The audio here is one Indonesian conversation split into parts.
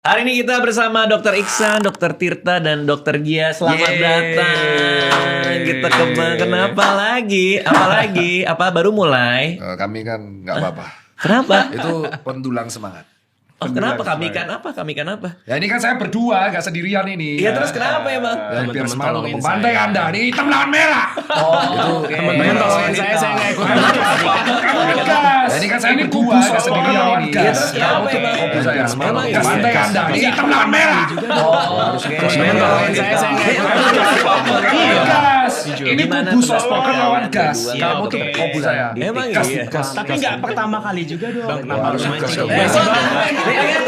Hari ini kita bersama Dr. Iksan, Dr. Tirta, dan Dr. Gia. Selamat datang. Kita kenapa lagi? Apalagi? Apa baru mulai? Kami kan nggak apa-apa. Kenapa? Itu pendulang semangat. Oh, kenapa? Kami kan apa? Kami kan apa? Ya ini kan saya berdua, nggak sendirian ini. Iya, terus kenapa ya, Bang? Ya, biar semangat membantai Anda. Ini hitam lawan merah. Oh, itu teman-teman tolongin saya nggak ikut. Ya, ini kan saya berdua, nggak sendirian ini. Iya, terus kenapa ya, Bang? Fokus saya. Emang iya? Membantai Anda. Ini hitam lawan merah. Teman tolongin saya nggak ikut. Gas. Ini Gimana kubu tuh, sos Bang? poker lawan gas. Iya, Kamu tuh oke. fokus saya. Emang Gas, iya? gas. Tapi nggak pertama kali juga dong. Kenapa harus gas? Pengen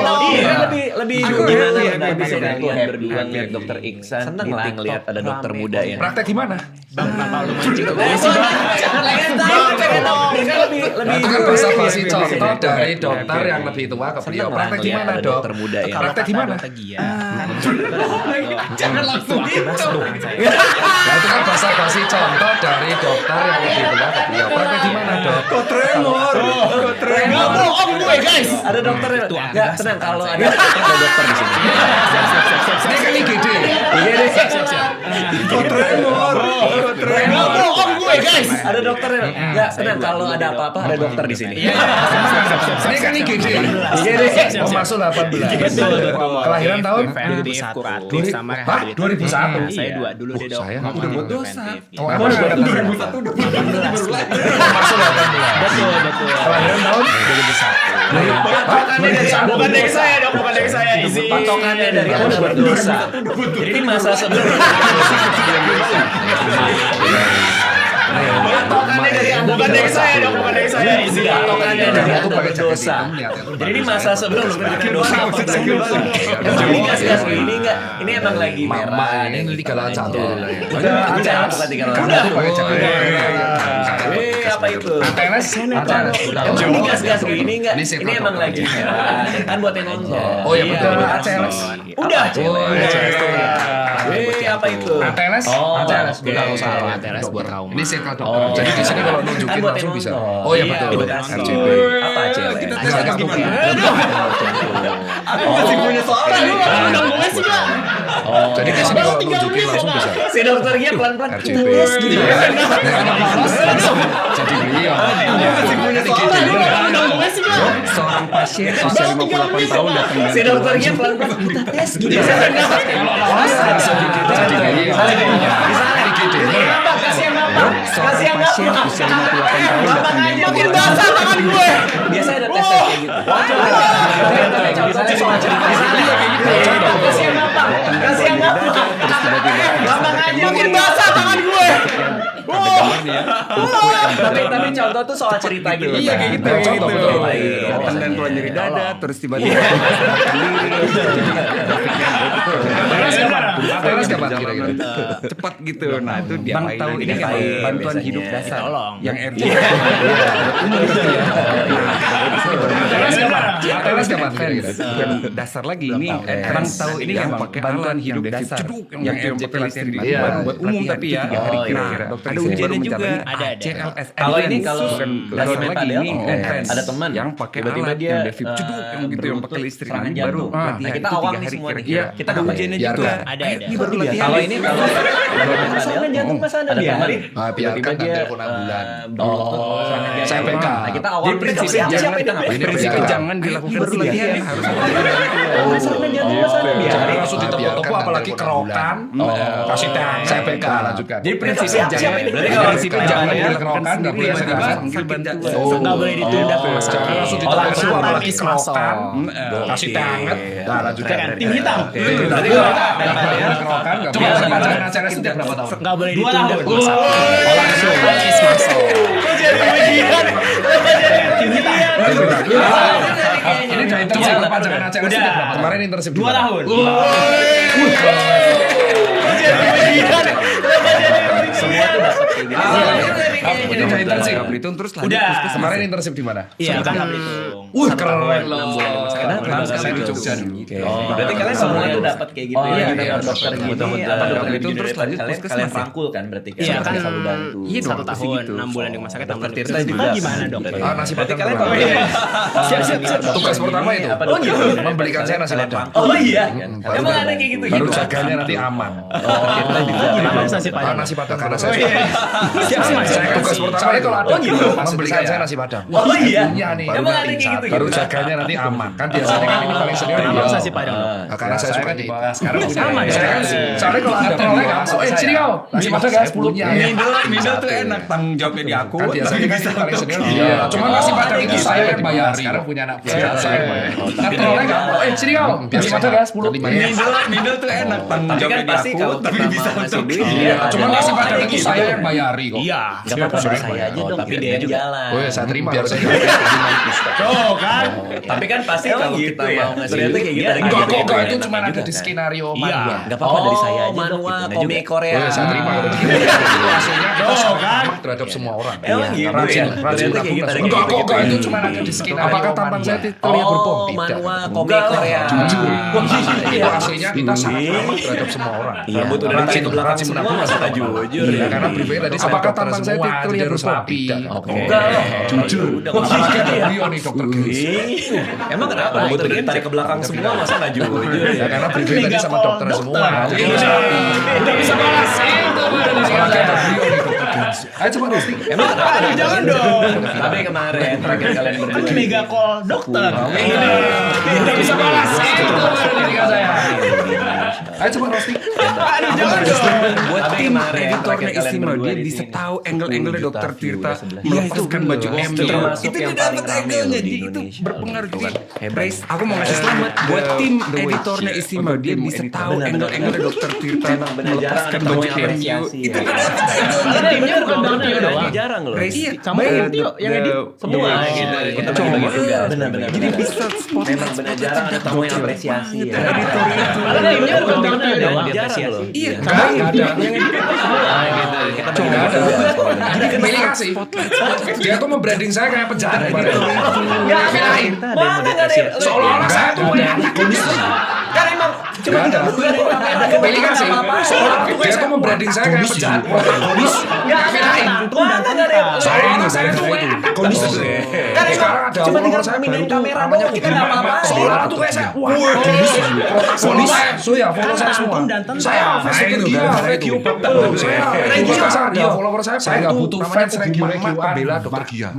tahu. Iya. Lebih Aku gimana iya, nggak iya, bisa iya, kalian iya, berdua iya, ngeliat iya, Dokter iya. Iksan, Seneng gitu lah. ngeliat ada dokter Rame. muda ya. Praktek gimana? Bang, kenapa lu mancing? Pengen tahu. Lebih Itu kan bahasa basi contoh dari dokter yang lebih tua ke beliau. Seneng lah Praktek ngeliat gimana ada dok? dokter muda ya. Praktek gimana? Jangan langsung gitu. Ya itu kan bahasa basi contoh dari dokter yang lebih tua ke beliau. Praktek gimana dok? Kok tremor? Nggak bohong gue guys. Ada dokter yang nggak tenang kalau ada dokter di sini. Ini kan IGD. Iya deh. Kok tremor? Nggak bohong gue guys. Ada dokter yang nggak tenang kalau ada apa-apa ada dokter di sini. Ini kan IGD. Iya deh. Oh masuk 18. Kelahiran tahun? Kuratif sama Hah? 2001? Saya dua dulu deh dok. saya Udah buat dosa. preventif. Oh, apa 2001 udah masuk 18. Betul betul. Kelahiran tahun? 2001. Hah? 2001? Bukan dari saya dok, bukan dari saya. Isi. Patokannya dari Anda berdosa. Jadi di masa sebelum patokannya dari Anda Bukan dari saya dok, bukan dari saya. Isi. patokannya dari Aku Anda pakai jaket berdosa. hitam, lihat ya. Jadi di masa sebelum kita dosa apa emang ini gas ini enggak? Ini emang lagi merah. Mama ini 3 Udah, Udah, bukan 3 Udah, pakai jaket. apa itu? ATLS? ATLS. Emang ini gas ini enggak? Ini Ini circle emang top. lagi merah. Kan buat yang nonton. Oh iya betul. ATLS. Udah. Oh, apa itu? ATLS? Oh, ATLS. oke. Bukan salah. ATLS buat trauma. Ini circle dokter. Oh. Jadi di sini kalau nunjukin Kan buat langsung yang bisa. nonton. Oh iya Iya, betul. edukasi. RCP. Apa cewek? Kita tes gimana? Aku masih punya soal. Oh. Jadi di sini kalau nunjukin langsung bisa. Si dokter Gia pelan-pelan RCP. tulis gitu. Jadi beliau. Seorang pasien usia 58 tahun datang dari Si dokter Gia pelan-pelan kita tes gitu. Jadi beliau. Kasihan Bapak. Kasihan pasien Bapak. usia 58 tahun datang dari Makin basah tangan gue. Biasa ada tes kayak gitu. Kasihan Bapak. Kasihan Bapak. terus tiba-tiba Bapak aja makin basah tangan gue. Tapi contoh tuh soal cerita gitu. Iya, kayak gitu. Contoh betul. datang dan keluar nyeri dada terus tiba-tiba ATLS kapan kira-kira? cepat gitu. Nah itu dia Bang tahu ini kan diapain bantuan biasanya? hidup dasar. Tolong. Yang RT. ATLS kapan kira-kira? Bukan dasar lagi ini. Bang tahu ini yang kan pakai bantuan alat hidup yang dasar. ceduk, Yang yang RT listrik Iya. baru buat umum Latihan tapi itu ya. 3 hari Oh, iya. kira-kira. Dokter Ada Isi ujiannya baru juga. menjalani Ada. CLS Kalau ini Advance. kalau Bukan lagi dasar main lagi padel, ini advance. ada teman yang pakai tiba-tiba alat dia yang devib ceduk yang gitu yang pakai listrik serangan ini baru jantung. Nah, latihan kita itu awam 3 nih hari semua nih. kira-kira. Kita Ada ngapain? ujiannya Biarkan. juga. Ada. Ini baru latihan. Kalau ini kalau serangan jantung masa Anda biarin? Ah, biarkan Tiba-tiba dia telepon ambulan. serangan jantung. Saya PK. Nah, kita awam Jadi prinsipnya siapa jangan yang ngapain? Ini prinsipnya biarkan. jangan dilakukan baru latihan latihan. nih, harus Serangan jantung masa Anda Jangan biarin? langsung ditepuk-tepuk apalagi kerokan. Kasih tangan. Saya PK lanjutkan. Jadi prinsipnya Siap jangan ini. berarti Kalau kalau prinsipnya prinsipnya jangan jangan ya. dilakukan Kerokan, nggak boleh sendiri, tiba-tiba panggil bantuan. Oh. Nggak boleh ditunda ke rumah Jangan sakit. langsung Oh, ditepuk langsung apalagi langsung. kerokan. Oke. Kasih tangan. Nah lanjutkan. Tim hitam. Berarti kalau kerokan nggak Coba boleh. pacaran ATLS itu berapa tahun? Nggak boleh ditunda ke rumah sakit. Oh langsung. Ini udah intensif perpanjangan ACLS itu berapa? Kemarin intensif 2 tahun. Semua tuh dapat kayak gitu. ini udah intensif. Belitung terus lanjut Udah. puskesmas. Kemarin intensif di mana? Iya, Bangka Belitung. Keren loh. Kenapa? Saya di Jogja dulu. Berarti kalian semua itu dapat kayak gitu ya. iya, Dapat dokter gini, apa dokter Itu gini terus dari lanjut kalian puskesmas ya? rangkul kan berarti kan. Iya kan, selalu bantu. Iya dong, 1 pasti tahun, gitu. 6 bulan di rumah sakit, 6 bulan Dokter di Tirta puskesmas. juga Gimana dok? Nasi Berarti padang. kalian Bang. siap. Tugas pertama itu. Apa Oh dokter? gitu. Membelikan saya nasi padang. Oh iya. Baru- Emang ada kayak gitu. Baru jaganya nanti aman. Kita juga. Gimana nasi padang? Nasi padang karena saya Siap. saya tugas pertama itu ada. gitu. Membelikan saya nasi padang. Oh iya. Iya nih. Emang ada kayak gitu. Baru jaganya nanti aman. Kan biasanya kan ini paling senior Kenapa dia. nasi padang? Nah, karena saya suka di sekarang punya. Sama ya? Saya kan soalnya kalau ada proyek sini kau nasi padang guys 10 nya. Middle tuh enak, tanggung jawabnya di aku. Kan biasanya kan ini paling senior dia. Iya. Cuma nasi padang itu saya yang bayar. Sekarang punya anak saya yang bayar. Kan proyek enggak? Sini kau nasi padang guys 10 nya. Middle tuh enak, tanggung Tapi kan jawabnya di pasti aku. kalau Tapi pertama bisa ngasih untuk duit, Iya, ada. cuma nasi padang Oh, itu gitu. saya yang bayari kok. Iya. Gak apa-apa dari saya aja dong, tapi dia yang jalan. Oh ya saya terima biar saya. Tuh kan. Tapi kan pasti kalau kita mau ngasih Ternyata duit, kayak gitu. dia ada Enggak gitu kok ya, itu enak cuma ada juga di kan. skenario Iya. manhwa. Gak apa-apa dari saya aja dong, manhwa gitu. komik Juga. Korea. Oh ya saya terima. Itu hasilnya kita sama terhadap semua orang. Emang gitu Rajin, ya? rajin Ternyata kayak gitu, ada Enggak kayak kok gitu. itu cuma ada di skenario. Apakah tampang saya terlihat berbohong? Oh, Tidak. manhwa komik Korea. Jujur. Iya. Itu aslinya kita sangat ramah terhadap semua orang. Rambut udah ditarik ke belakang semua, masa gak jujur Iya, ya? karena briefnya tadi saya Apakah dokter tampang saya semua, terlihat jadi harus rapi? rapi. Oke. Enggak lah. Jujur. Udah ngomong Apalagi gitu ada ya. beliau nih dokter Gus. Emang kenapa rambut udah ditarik ke belakang semua, masa gak jujur Ya ya? karena briefnya tadi sama dokter semua. Jadi harus Iya. rapi. Udah bisa balas itu. Apalagi ada beliau nih dokter Gus. Ayo coba roasting. Emang kenapa? Aduh, jangan dong. Tapi kemarin terakhir kalian Kan berdua. mega call dokter. Udah bisa balas itu ketika saya. Ayo coba roasting. Aduh, jangan dong. Buat Tim kemarin editornya terakhir kalian Istimewa, berdua dia di bisa sini. tahu angle-angle 10 Dokter juta Tirta view, melepaskan baju bener. M. Termasuk Itu yang dia paling dapat rame angle-nya, loh di jadi itu Indonesia. berpengaruh. Jadi, Hebat. Praise, aku mau ngasih selamat buat tim editornya Istimewa, dia bisa tahu angle-angle Dokter Tirta Emang benar jarang melepaskan ada baju yang M. apresiasi. Itu ya. Karena timnya bukan Bang Tio doang. Jarang loh. Praise, Sama yang Tio yang edit Semua gitu. Kita bagi-bagi tugas. Benar-benar. Jadi bisa spot. Memang benar jarang ada tamu yang apresiasi ya. Karena timnya bukan Bang Tio doang. Jarang loh. Iya, Enggak ada. Ah, gitu. Kita bagi-bagi Enggak ada. tugas. Jadi pilih kasih. Dia tuh membranding saya kayak penjahat gitu. Enggak belain. Kita ada yang mau diapresiasi. Seolah-olah saya tuh punya anak gitu. Kan emang cuma Enggak ada. Pilih kasih. Seolah dia tuh membranding saya kayak penjahat. Kondis. Enggak belain. Seolah-olah saya tuh punya anak kondis. Kan sekarang ada follower saya baru tuh namanya kita nggak apa-apa. Seolah-olah tuh kayak saya. Wah, kondis. Kondis. So ya follow saya semua. Saya Facebook dia, Regio Bubble. Saya Regio dia follower saya nggak butuh fans Regio bela dokter Gia.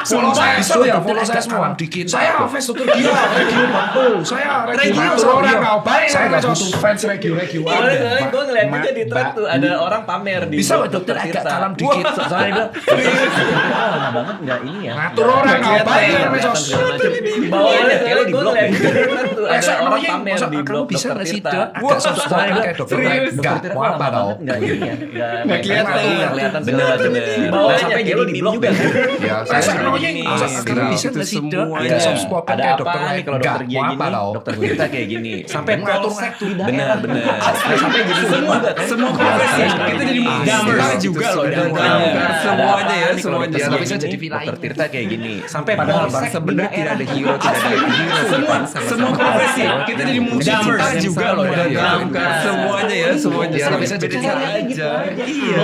Follow saya so ya follow saya semua. Saya fans dokter Gia, Regio Bubble. Saya Regio orang kau baik. Saya nggak butuh fans Regio. Kemarin gue ngeliat juga di thread tuh ada orang pamer di Bisa blog dokter agak Tirta. kalem dikit. Soalnya dia bilang, lama banget nggak ini ya. Ngatur orang kau baik. Di bawahnya gue ngeliat di thread tuh ada orang pamer di blog bisa dokter nggak sih Tirta. dok? Agak soft Soalnya dia kayak dokter serius. enggak Dokter Tirta apa lama kau. banget nggak ini ya. Nggak kelihatan. nggak kelihatan segala Bener, macam. bener. Di bawahnya Sampai kayak jadi lu di meme blog juga. Ya, saya gini. sekarang bisa nggak sih dok? Iya. Ada soft spot Ada kayak apa dokter nih lain. kalau dokter Gia Nggak, gini, apa tau. dokter Tirta kayak gini. Sampai Ngatur polsek ngatur di daerah. Bener. Sampai jadi semua kan. Semua profesi kita jadi damkar juga loh, damkar semuanya ya, semuanya. Ya, tapi saya jadi villain. Dokter Tirta kayak gini. Sampai Padahal polsek bangsa di bener daerah. tidak ada hero, tidak ada hero. Semua profesi kita jadi Damkar juga loh, damkar semuanya ya, semuanya. Ya, tapi saya jadi aja. Iya.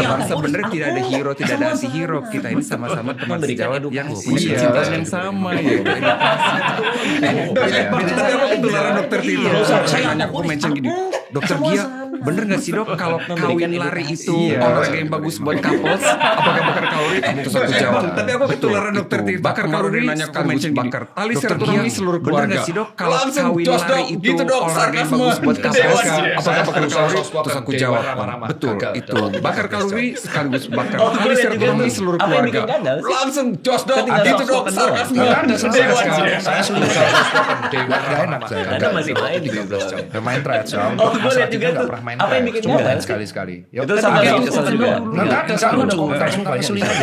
Bangsa bener tidak ada hero, tidak ada anti hero. Kita ini sama-sama teman sejawat yang punya kecintaan yang sama ya. Tadi aku ketularan dokter Tito. Saya nanya aku mention gini, dokter Gia, bener gak sih dok kalau kawin lari itu olahraga yang bagus buat couples? Apakah bakar kalori? Terus aku jawab. Tapi aku ketularan dokter Tito. Bakar kalori nanya aku mention gini, tali silaturahmi seluruh keluarga. Bener gak sih dok kalau kawin lari itu olahraga yang bagus buat couples? Apakah bakar kalori? Terus aku jawab, betul itu. Bakar kalori sekaligus bakar tali silaturahmi seluruh keluarga. Langsung jos dok, gitu dok, sarkasme. Saya sudah dewa nggak enak saya. Anda masih main di 13 jam. Main thread jam. Oh, gue lihat juga tuh. Pernah main Apa yang thread. bikin Cuma gagal main sih? sekali-sekali. Itu sama kayak kesel juga. Nggak ada, saya lucu. Langsung kayak sulit aja.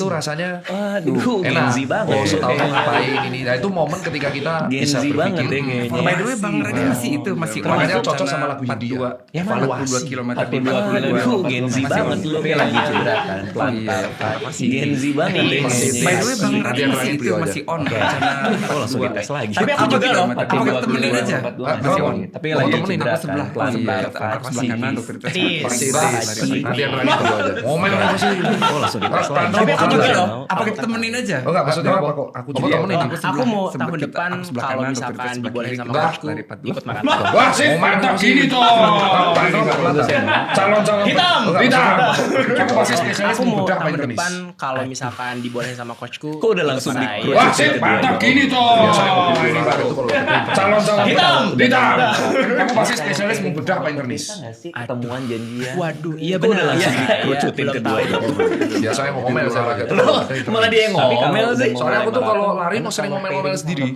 itu rasanya Aduh, enak. Gen Z banget. Oh, setahun ngapain ini. Nah, itu momen ketika kita Gen bisa Z banget berpikir. ya kayaknya. By the way Bang Radit masih itu masih Makanya orang cocok sana sama lagunya dia. 42 42 km Aduh, Gen Z banget lu. lagi cedera kan. Gen Z banget deh. By the way Bang Nanti Radi yang masih terakhir itu beliau aja. masih on. Oh langsung dites lagi. Tapi aku juga loh. Apa kita temenin aja? Masih on. Tapi lagi temenin, cedera Aku sebelah kan. sebelah kanan dokter Tirta. Pasti nanti yang terakhir beliau aja. Ngomel apa sih? Oh langsung dites lagi. Tapi aku juga loh. Apa kita temenin aja? Oh enggak, maksudnya apa kok? Aku juga temenin. Aku mau tahun depan kalau misalkan dibolehin sama coachku ikut maraton. Wah, sih, mantap gini toh. Calon-calon Hitam. Kamu pasti spesialis Aku mau bedah tahun Indonesia. depan kalau misalkan dibolehin sama coachku. Kok udah langsung ikut di- maraton. Wah, sih, mantap gini toh. Ini baru calon-calon hitam. Kamu pasti spesialis membedah apa Indonesia? Ketemuan janjian. Waduh, iya Kok udah benar. langsung Iya, dikerucutin belum kedua tahu. itu. Biasanya ngomel saya lagi. Malah dia yang ngomel sih. Soalnya aku tuh kalau lari mau sering ngomel-ngomel sendiri.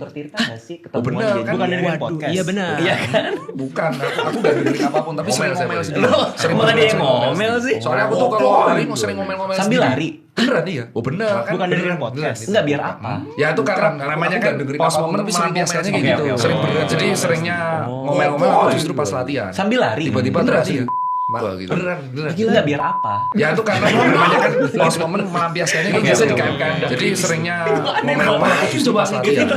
Oh bener kan? Bukan dari podcast. Iya benar. Iya kan? Bukan, aku gak dengerin apapun tapi sering ngomel sendiri. Sering Malah dia yang sering ngomel sih. Soalnya aku tuh kalau lari mau sering ngomel-ngomel Sambil sendiri. lari. Beneran iya. Oh bener kan? Bukan dengerin podcast. Enggak biar apa? Ya itu karena namanya kan pause moment tapi sering biasanya kayak gitu. Sering beneran. Jadi seringnya ngomel-ngomel aku justru pas latihan. Sambil lari. Tiba-tiba terjadi. Gitu. Beneran. Enggak biar apa? Ya itu karena namanya kan pause moment melampiaskannya kan biasa di KMK. Jadi seringnya ngomel-ngomel aku justru pas latihan.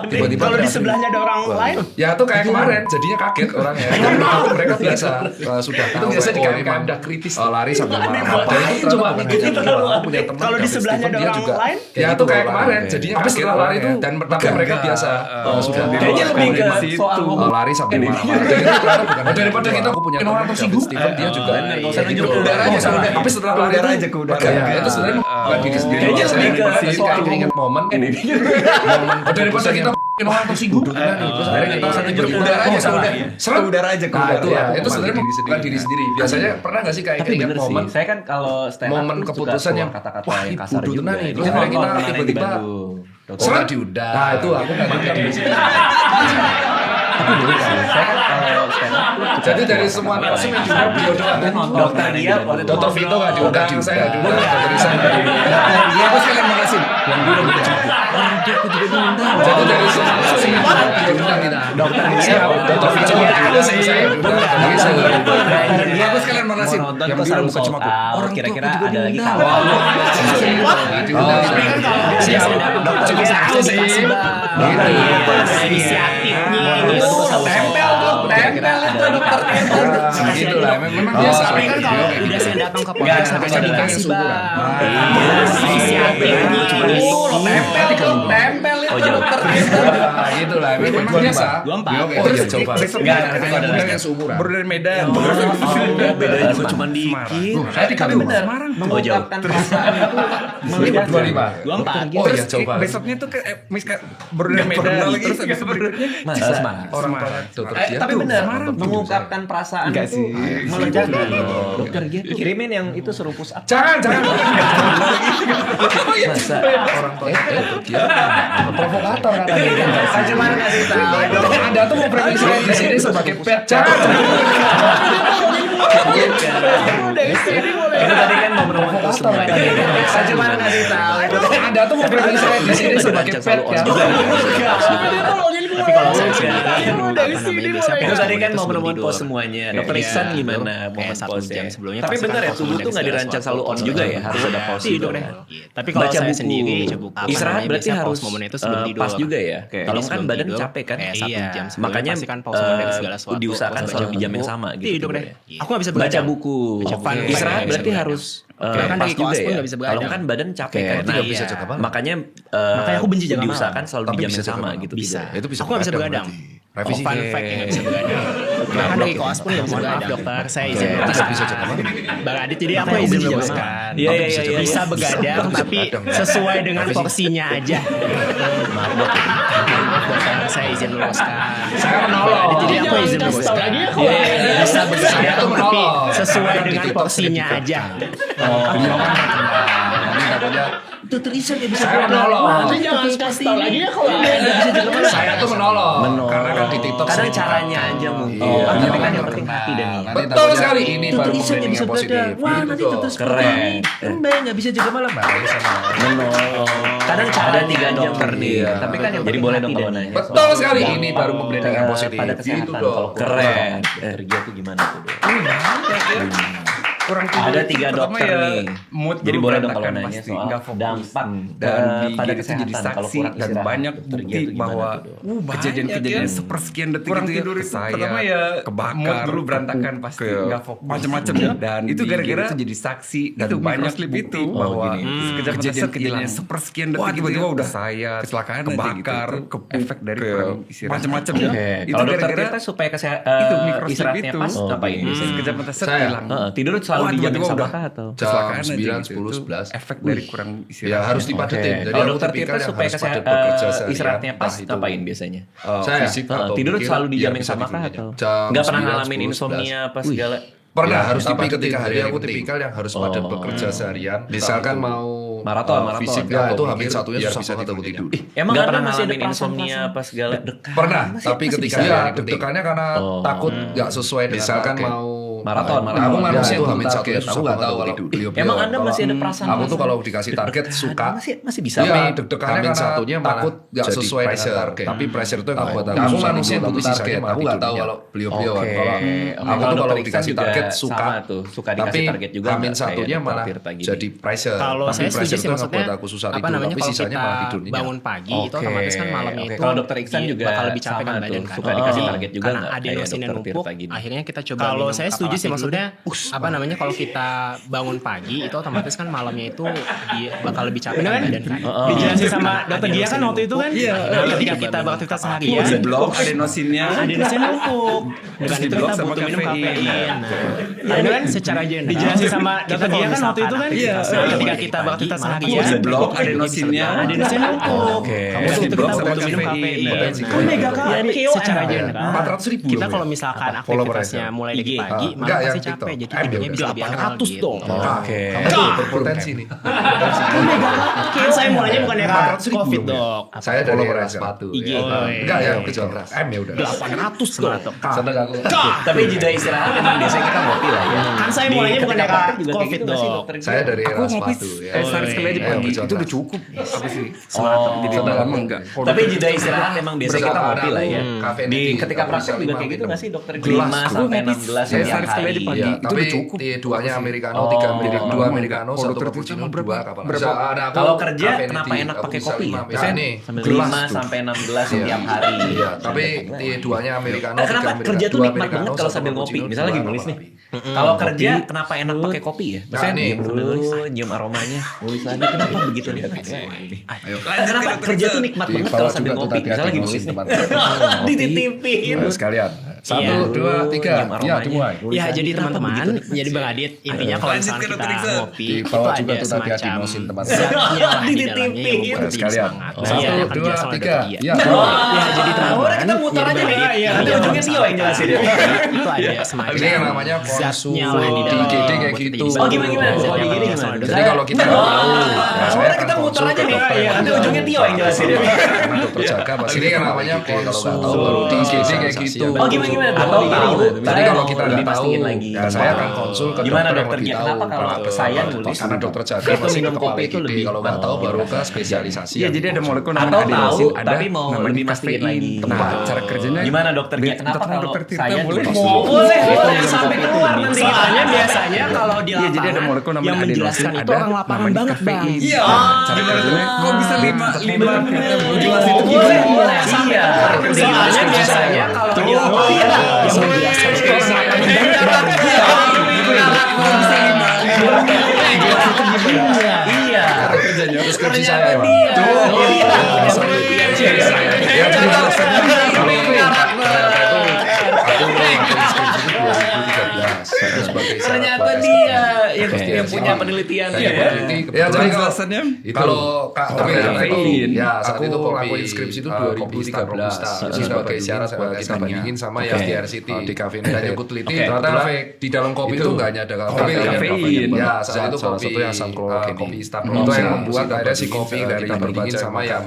Tiba-tiba Kalau di terjadi. sebelahnya ada orang lain, Ya itu kayak kemarin, jadinya kaget orangnya. Tapi mereka biasa sudah tahu. Itu biasa di KMK kritis. Lari sambil marah. Dan itu cuma aku punya teman. kalau di sebelahnya ada orang lain, Ya itu kayak kemarin, jadinya tapi setelah lari itu dan tapi mereka biasa sudah Kayaknya lebih ke soal ngomong. lari sambil marah-marah. Dan itu ternyata bukan daripada kita aku punya orang tersinggung, Steven dia juga. Nggak usah nunjuk Gitu. udara aja, Oh, tapi setelah lari itu aja ke udara. Ya, itu sebenarnya bukan diri sendiri. Kayaknya lebih ke Jadi soal kayak ingat momen daripada kita orang tersinggung. Terus akhirnya kita nunjuk udara aja sama Ke udara aja ke Nah udara. itu ya, itu sebenarnya bukan diri sendiri. Biasanya pernah nggak sih kayak Tapi ingat bener momen sih. Saya kan kalau stand up momen tuh suka keputusan yang keluar kata-kata wah, yang ini kasar bodoh juga. tenan nih. Ini Terus kan akhirnya kita kemarin di tiba-tiba Bandung. serat diudah. Nah itu aku nggak dengar di sini. Tapi dulu sih, saya kan kalau stand up tuh suka Jadi dari semua narasum yang diundang beliau doang kan. Dokter dia waktu itu Dokter Vito nggak diundang, saya nggak diundang, Dokter Isa nggak diundang. Iya, aku sekalian makasih. Yang dulu bukan Jadi dari semua narasum yang diundang kita. Dokter dia Dokter Vito nggak diundang, saya diundang, Dokter Isa nggak diundang. Iya, aku sekalian makasih. mau nonton Yang tuh bilang selalu bukan cuma sold aku. out. Orang Kira-kira tua aku juga ada lagi diundang. kawan. Nggak diundang. siap. Dokter Cuma satu sih. dikasih Gitu. inisiatifnya Mau ini. nonton tuh selalu Tempel sold out. tuh, Kira-kira ada lagi kawan. Nah, gitu lah, memang biasa. Tapi kan kalau udah saya datang ke podcast Nggak, harusnya ada dikasih yang bang. Iya, Inisiatifnya cuma ini. tempel itu jauh. dokter. Nah, gitu lah, memang biasa. 24. Oh iya, coba. Enggak, nanti kalau ada Muda lagi. yang seumuran. Baru dari Medan. Bedanya juga cuma dikit. Saya 32. Oh jauh. Perasaan itu melibatkan 25. 24. Oh iya, Terus coba. besoknya tuh kayak baru dari Medan. Terus habis itu berikutnya Masa Orang tua dokter dia. tapi benar mengungkapkan perasaan Enggak itu sih. melegakan. Dokter dia tuh kirimin yang itu suruh push up. Jangan. Masa Orang tua dokter dia. Provokator kan. saya cuma ngasih tahu. Anda tuh mau prediksi di sini sebagai pet. Jangan. Itu tadi kan mau promosi semua. Saya cuma ngasih tahu. Anda tuh mau prediksi di sini sebagai pet ya. Tapi kalau saya sendiri Itu tadi kan mau promosi pos semuanya. Dokter Iya. Iksan gimana mau Kayak 1 pos jam sebelumnya Tapi pasti bener kan ya pos tubuh menjadi tuh nggak segala dirancang sesuatu. selalu on juga ya. Harus ada pos Tidur juga deh. kan. Tapi kalau Baca saya buku. sendiri Istirahat berarti harus momen itu sebelum tidur. pas juga ya. Jadi Kalau kan sebelum badan tidur, capek kan. kayak 1 jam sebelum Makanya pasti kan pause momen dari segala sesuatu. diusahakan Pause selalu di baca jam yang buku, sama gitu. tidur deh. tidurnya. Aku nggak bisa Baca begadang. buku. Baca fun fact Istirahat nggak berarti bisa harus Kan pas lagi juga kelas pun ya. nggak bisa begadang. Kalau kan badan capek kan. Tidak bisa jaga malam. Makanya Makanya aku benci jaga diusahakan malam. selalu Tapi di jam bisa yang jaga sama malam. gitu. Bisa. Itu bisa Aku nggak bisa begadang begadang. Revisi. Fun fact yang nggak bisa begadang. Bahkan lagi koas pun nggak bisa begadang. Dokter, saya izin Tidak melepaskan. bisa jaga malam. Bang Adit, jadi aku izin melepaskan. Iya, iya, iya, iya. Bisa begadang tapi sesuai dengan porsinya aja. Maaf dok. Dokter, saya izin melepaskan. Saya menolong. Jadi aku izin melepaskan. Bisa begadang tapi sesuai dengan porsinya aja. Dokter Iksan ya bisa Saya menolong. Tapi jangan kasih tahu lagi ya kalau Saya tuh menolong. Karena kan di TikTok kadang sering caranya aja mungkin. Iya. Tapi kan yang penting hati dan niat. Betul sekali, ini baru branding yang positif. Wah, nanti Gitu. tuh keren. Mbak nggak bisa jaga malam. Menolong. Kadang cara 3 dokter nih. Iya. Tapi kan yang jadi boleh dong kawan nanya. Betul sekali, ini baru branding yang positif. Pada Gitu kesehatan dong. kalau keren. Kerja tuh gimana tuh? Dok? kurang tidur Ada itu 3 pertama dokter ya nih. mood Jadi dulu boleh dong berantakan kalau nanya pasti, soal nggak fokus. dampak dan pada di itu jadi kesehatan kalau saksi kurang dan istirahat. banyak Dokter bukti Gia tuh gimana bahwa tuh, Dok? kejadian-kejadian ya. sepersekian detik Kurang itu tidur itu saya pertama ya kebakar mood dulu berantakan pasti, nggak fokus. macam-macam ya dan Itu gara-gara itu jadi saksi dan itu banyak microslip bukti itu. bahwa Sekejap mata set kejadian-kejadian hilang. sepersekian Wah, detik itu tiba-tiba udah saya kecelakaan aja gitu. kebakar Itu efek dari kurang istirahat macam-macam ya. Oke, Itu kalau dokter gara-gara Tirta supaya itu microslip istirahatnya itu. pas ngapain biasanya? Sekejap mata set Saya. hilang. Tidur selalu Wah, di jam yang tiba-tiba sama udah kah atau? Jam kecelakaan aja 9, gitu. 10, Itu 11. efek dari kurang Ya istirahat harus dipadetin. Jadi Kalau aku dokter tipikal Tirta yang supaya harus padat bekerja seharian, istirahatnya pas entah itu, ngapain biasanya? saya Fisik atau tidur mungkin selalu di ya jam yang bisa sama kah tidurnya. atau Jam nggak pernah 9, ngalamin 10, insomnia apa segala? Pernah, Ya, harus tapi dipadetin, ketika hari yang aku penting. tipikal yang harus padat bekerja seharian. Misalkan entah itu, mau Maraton. fisik Ya, atau itu mikir, hamil satunya biar susah bisa banget aku tidur. tidur. Emang Nggak ada pernah masih ada ngalamin insomnia apa segala? Pernah, tapi ketika Iya, hari penting. deg-degannya karena takut nggak sesuai dengan Misalkan target. mau Maraton. Aku manusia itu itu hamil target, satunya aku susah nggak banget tahu aku kalau tidur. beliau. Emang Anda masih ada perasaan? Aku tuh kalau dikasih target suka. Masih bisa. Iya, Tapi deg-degannya hamil karena satunya malah takut nggak jadi sesuai dengan pressure. target. Tapi pressure itu yang nggak buat Aku susah manusia tidur, butuh tapi sisanya target. malah Aku nggak tahu tidurnya. kalau beliau-beliau. Oke. Kalau Aku tuh kalau dokter dikasih Iksan juga target suka. sama tuh, suka dikasih Tapi target juga. hamil nggak kayak satunya dokter malah Tirta gini? jadi pressure. Kalau Tapi saya setuju pressure sih itu yang maksudnya buat aku susah apa tidur. namanya Tapi kalau sisanya kita malah tidur nyenyak. bangun pagi itu otomatis kan malamnya Oke. itu Kalau dokter Iksan juga bakal lebih capek sama kan tuh, badan kan. suka dikasih Jadi, target juga karena nggak kayak adenosin dokter numpuk, Tirta gini? akhirnya kita coba Kalau minum saya kapal setuju api sih, dulu maksudnya, deh. Apa namanya kalau kita bangun pagi itu otomatis kan malamnya itu bakal lebih capek kan badan kan. Dijelasin sama dokter Gia kan Adenosin waktu itu kan. Iya. Nah, ketika Coba kita minum beraktivitas kapal api. seharian, di blok adenosinnya adenosin numpuk. Dengan itu diblok kita sama butuh minum kafein. kafein. Nah, itu kan secara general. Dijelasin sama kita dokter Gia kalau kan waktu itu kan. misalkan Iya. ketika kita beraktivitas Malam seharian, di blok adenosinnya adenosin numpuk. Kamu Dengan tuh itu blok kita sama butuh minum kafein. kafein. Oh, mega Jadi KO. secara general 400.000 kita loh, kalau ya. misalkan followersnya? aktivitasnya mulai dari IG. pagi Enggak, malah yang pasti TikTok. capek jadi M tidurnya ya bisa lebih awal 800 gitu. dong. Oke. Kamu tuh berpotensi nih. Kan saya mulainya bukan era 400.000 COVID belum ya? dok. Saya dari Follower era aja. sepatu. IG. ya. Enggak ya, Oke, kecil. keras. M ya udah. 800 dong. Seneng aku. Tapi jeda istirahat memang biasanya kita ngopi lah ya. Kan saya Di mulainya bukan ketika era praktek juga kayak COVID gitu nggak sih, dok. dokter Gia? Saya dari Aku era ngopi sepatu ya. sehari sekali aja iya, pagi iya. itu udah cukup. Apa sih? Oh. Jadi Seneng lama aku. enggak. Tapi jeda istirahat memang biasanya kita ngopi lah ya. Kafein Di tinggi, ketika nggak praktek bisa juga 5 kayak gitu minum. nggak sih dokter? Gelas. 5 Aku sampai ngopi 6 gelas sehari setiap sekali aja hari. pagi. Iya, Itu tapi udah cukup. dua americano, Oh. 3 americano, 2 americano, Kalau 1 dokter cappuccino, Tirta 2 kapal. berapa? Kalau kerja kenapa enak pakai kopi ya? Biasanya Ini sambil gelas 5 tuh. sampai 6 gelas setiap hari. Iya, tapi duanya americano. Kenapa tiga kerja tuh dua nikmat americano, banget kalau satu sambil ngopi? cappuccino, Misalnya lagi dua nulis kapal nih. api. Kalau kerja kenapa enak pakai kopi ya? Biasanya nih. nyium dulu, nyium aromanya. Nulis lagi kenapa begitu nih? Kenapa kerja tuh nikmat Di banget bawah kalau sambil juga tuh ngopi? tadi Misalnya lagi hati nulis nih. teman. Dititipin. Ayo sekalian. 1, Iya. 2, 3. Nyium Ya, aromanya. dimulai. Ya jadi teman-teman, begitu nikmat jadi Bang Adit, intinya kalau Lanjut misalnya ke kita dokter Iksan. ngopi Di itu bawah juga ada tuh tadi semacam adenosin, teman. zatnya lah di dalamnya yang Dititipin. membuat kita Sekalian. semangat. Nah, 1, iya, akan 2, dijelasin oleh 3. dokter Gia. Ya, Ya jadi teman-teman, Udah kita muter jadi aja Bang nih. Adit, Nanti intinya ujungnya Tio yang jelasin. itu ada semacam Ini yang namanya konsul zatnya lah di di dalam IGD kayak buat kita gitu. jadi Oh, gimana? semangat. Oh, Zatnya di IGD dijelasin oleh gimana? dokter Jadi kalau kita nggak tahu, ya saya Udah akan kita muter konsul aja ke nih. dokter yang Nanti ada. ujungnya Tio yang jelasin. Karena dokter jaga pasti ini yang namanya konsul. Kalau nggak tahu baru di IGD kayak gitu. Oh, gimana? Atau tahu. Saya Tadi kalau mau kita nggak lebih tahu, pastiin lagi. ya saya akan konsul ke Gimana dokter yang dokter lebih Gia? tahu. Kenapa kalau saya nulis Karena dokter jaga itu masih minum ke kopi kepala itu IGD. lebih Kalau nggak tahu baru ke spesialisasi. Iya, jadi ada molekul namanya Atau tahu, adenosin, ada tapi mau namanya lebih mastiin kafein. lagi. Nah, cara kerjanya Gimana dokter Gia? Kenapa Terserah kalau dokter Tirta saya boleh nulis? ngomong. Boleh sampai keluar nanti. Soalnya biasanya kalau di Iya, jadi ada lapangan molekul namanya yang menjelaskan adenosin, itu ada orang lapangan namanya banget bang. kafein. Iya. Cara kerjanya kok bisa lima Jelas itu gimana? Iya. Soalnya biasanya kalau di lapangan yang menjelaskan itu orang lapangan Iya. Kerjanya deskripsi Ternyata saya. Pak. dia. Ya, jadi alasannya kalau aku mau deskripsi itu 2013 itu sebagai syarat Ternyata buat dia SKP. yang punya penelitian. Saya Ya. peneliti Ya, kebetulan jadi alasannya itu kalau kopi kafein. ya Aku saat itu ngelakuin kopi skripsi itu kopi 2013 Robusta. itu sebagai syarat buat kita bandingin sama yang di RCT di kafein dan yang aku teliti ternyata di dalam kopi itu nggak hanya ada kafein. ya salah itu satu kopi yang sanklogen kopi Starbucks. itu yang Ya, membuat kita akhirnya si bandingin, kopi dari kita bandingin sama yang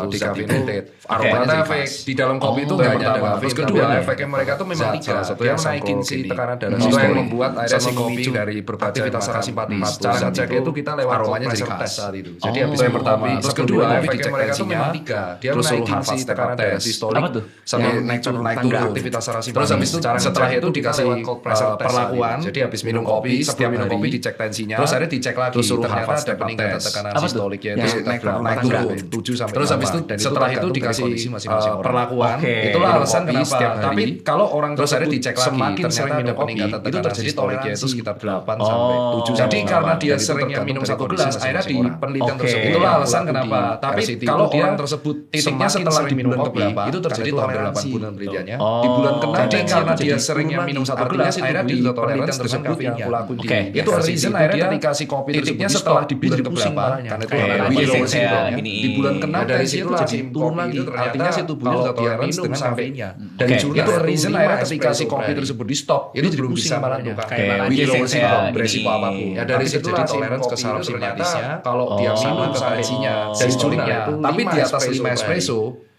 di caffeinated Aromanya ternyata jadi efek pas. di dalam kopi itu nggak hanya ada kafein terus kedua efeknya mereka tuh memang tiga salah satu dia yang menaikin si sanklogen. tekanan darah Itu sistem yang membuat akhirnya si kopi dari berbagai aktivitas macam parasimpatik manis. Cara ngecek itu kita lewat aromanya jadi compressor khas. test saat itu. Jadi habis yang pertama. terus Terus kedua, kedua, efeknya dicek mereka tuh tensinya, memang 3. Dia terus suruh menaikin Harvard si step tekanan up test, diastolik Apa tuh? sama Yang naik turun tangga aktivitas saraf simpatis. Terus habis itu cara setelah ngecek itu dikasih compressor test perlakuan. Jadi habis minum kopi, setiap minum kopi dicek tensinya. Terus akhirnya dicek lagi. Terus suruh Ternyata Harvard ada step up peningkatan test. tekanan Apa tuh? sistoliknya Yang itu naik turun naik tangga. turun 7 sampai Terus habis itu 8. Dan setelah itu tergantung dari dikasih kondisi masing-masing orang. perlakuan. Oke. Itulah Minum alasan kopi kenapa. setiap hari. Tapi kalau orang Terus akhirnya tersebut dicek lagi, semakin ternyata sering ada minum kopi, peningkatan itu tekanan terjadi toleransi sistoliknya itu sekitar 8 Oh. sampai 7. Jadi Sama. karena dia Dan itu seringnya tergantung minum dari 1 kondisi gelas, akhirnya di masing-masing orang. penelitian Oke. tersebut Itulah yang alasan berlaku kenapa. di Tapi RCT kalau itu dia orang tersebut titiknya semakin setelah sering di minum bulan kopi, keberapa, itu terjadi karena itu toleransi 8 bulan penelitiannya. Oh. Di bulan ke-6 Jadi karena jadi dia turun seringnya lagi. minum 1 Artinya gelas, itu akhirnya di penelitian penelitian tersebut tersebut yang yang aku lakuin di Oke. itu RCT reason itu akhirnya dia ketika si kopi titiknya tersebut setelah di di bulan jadi pusing keberapa, parahnya. karena itu Kayak ada lagi withdrawal kayak syndrome. gini. Di bulan ke-6 Nah, dari tensi situ itu jadi jadi turun turun lagi. lagi. Artinya Artinya si si tubuh tubuh udah udah toleransi toleransi dengan dengan kafeinnya. Dan Oke. juga Itu reason lima akhirnya ketika si espresso kopi per tersebut di stop, itu jadi belum pusing bisa parahnya. menentukan Kayak lagi withdrawal kayak syndrome, gini. beresiko apapun. Ya, dari Tapi situ jadi lah toleransi kopi ke saraf itu simpatisnya ternyata kalau dia Oh. minum ke tensinya dan Sistolnya itu itu tapi di 5 atas 5 espresso espresso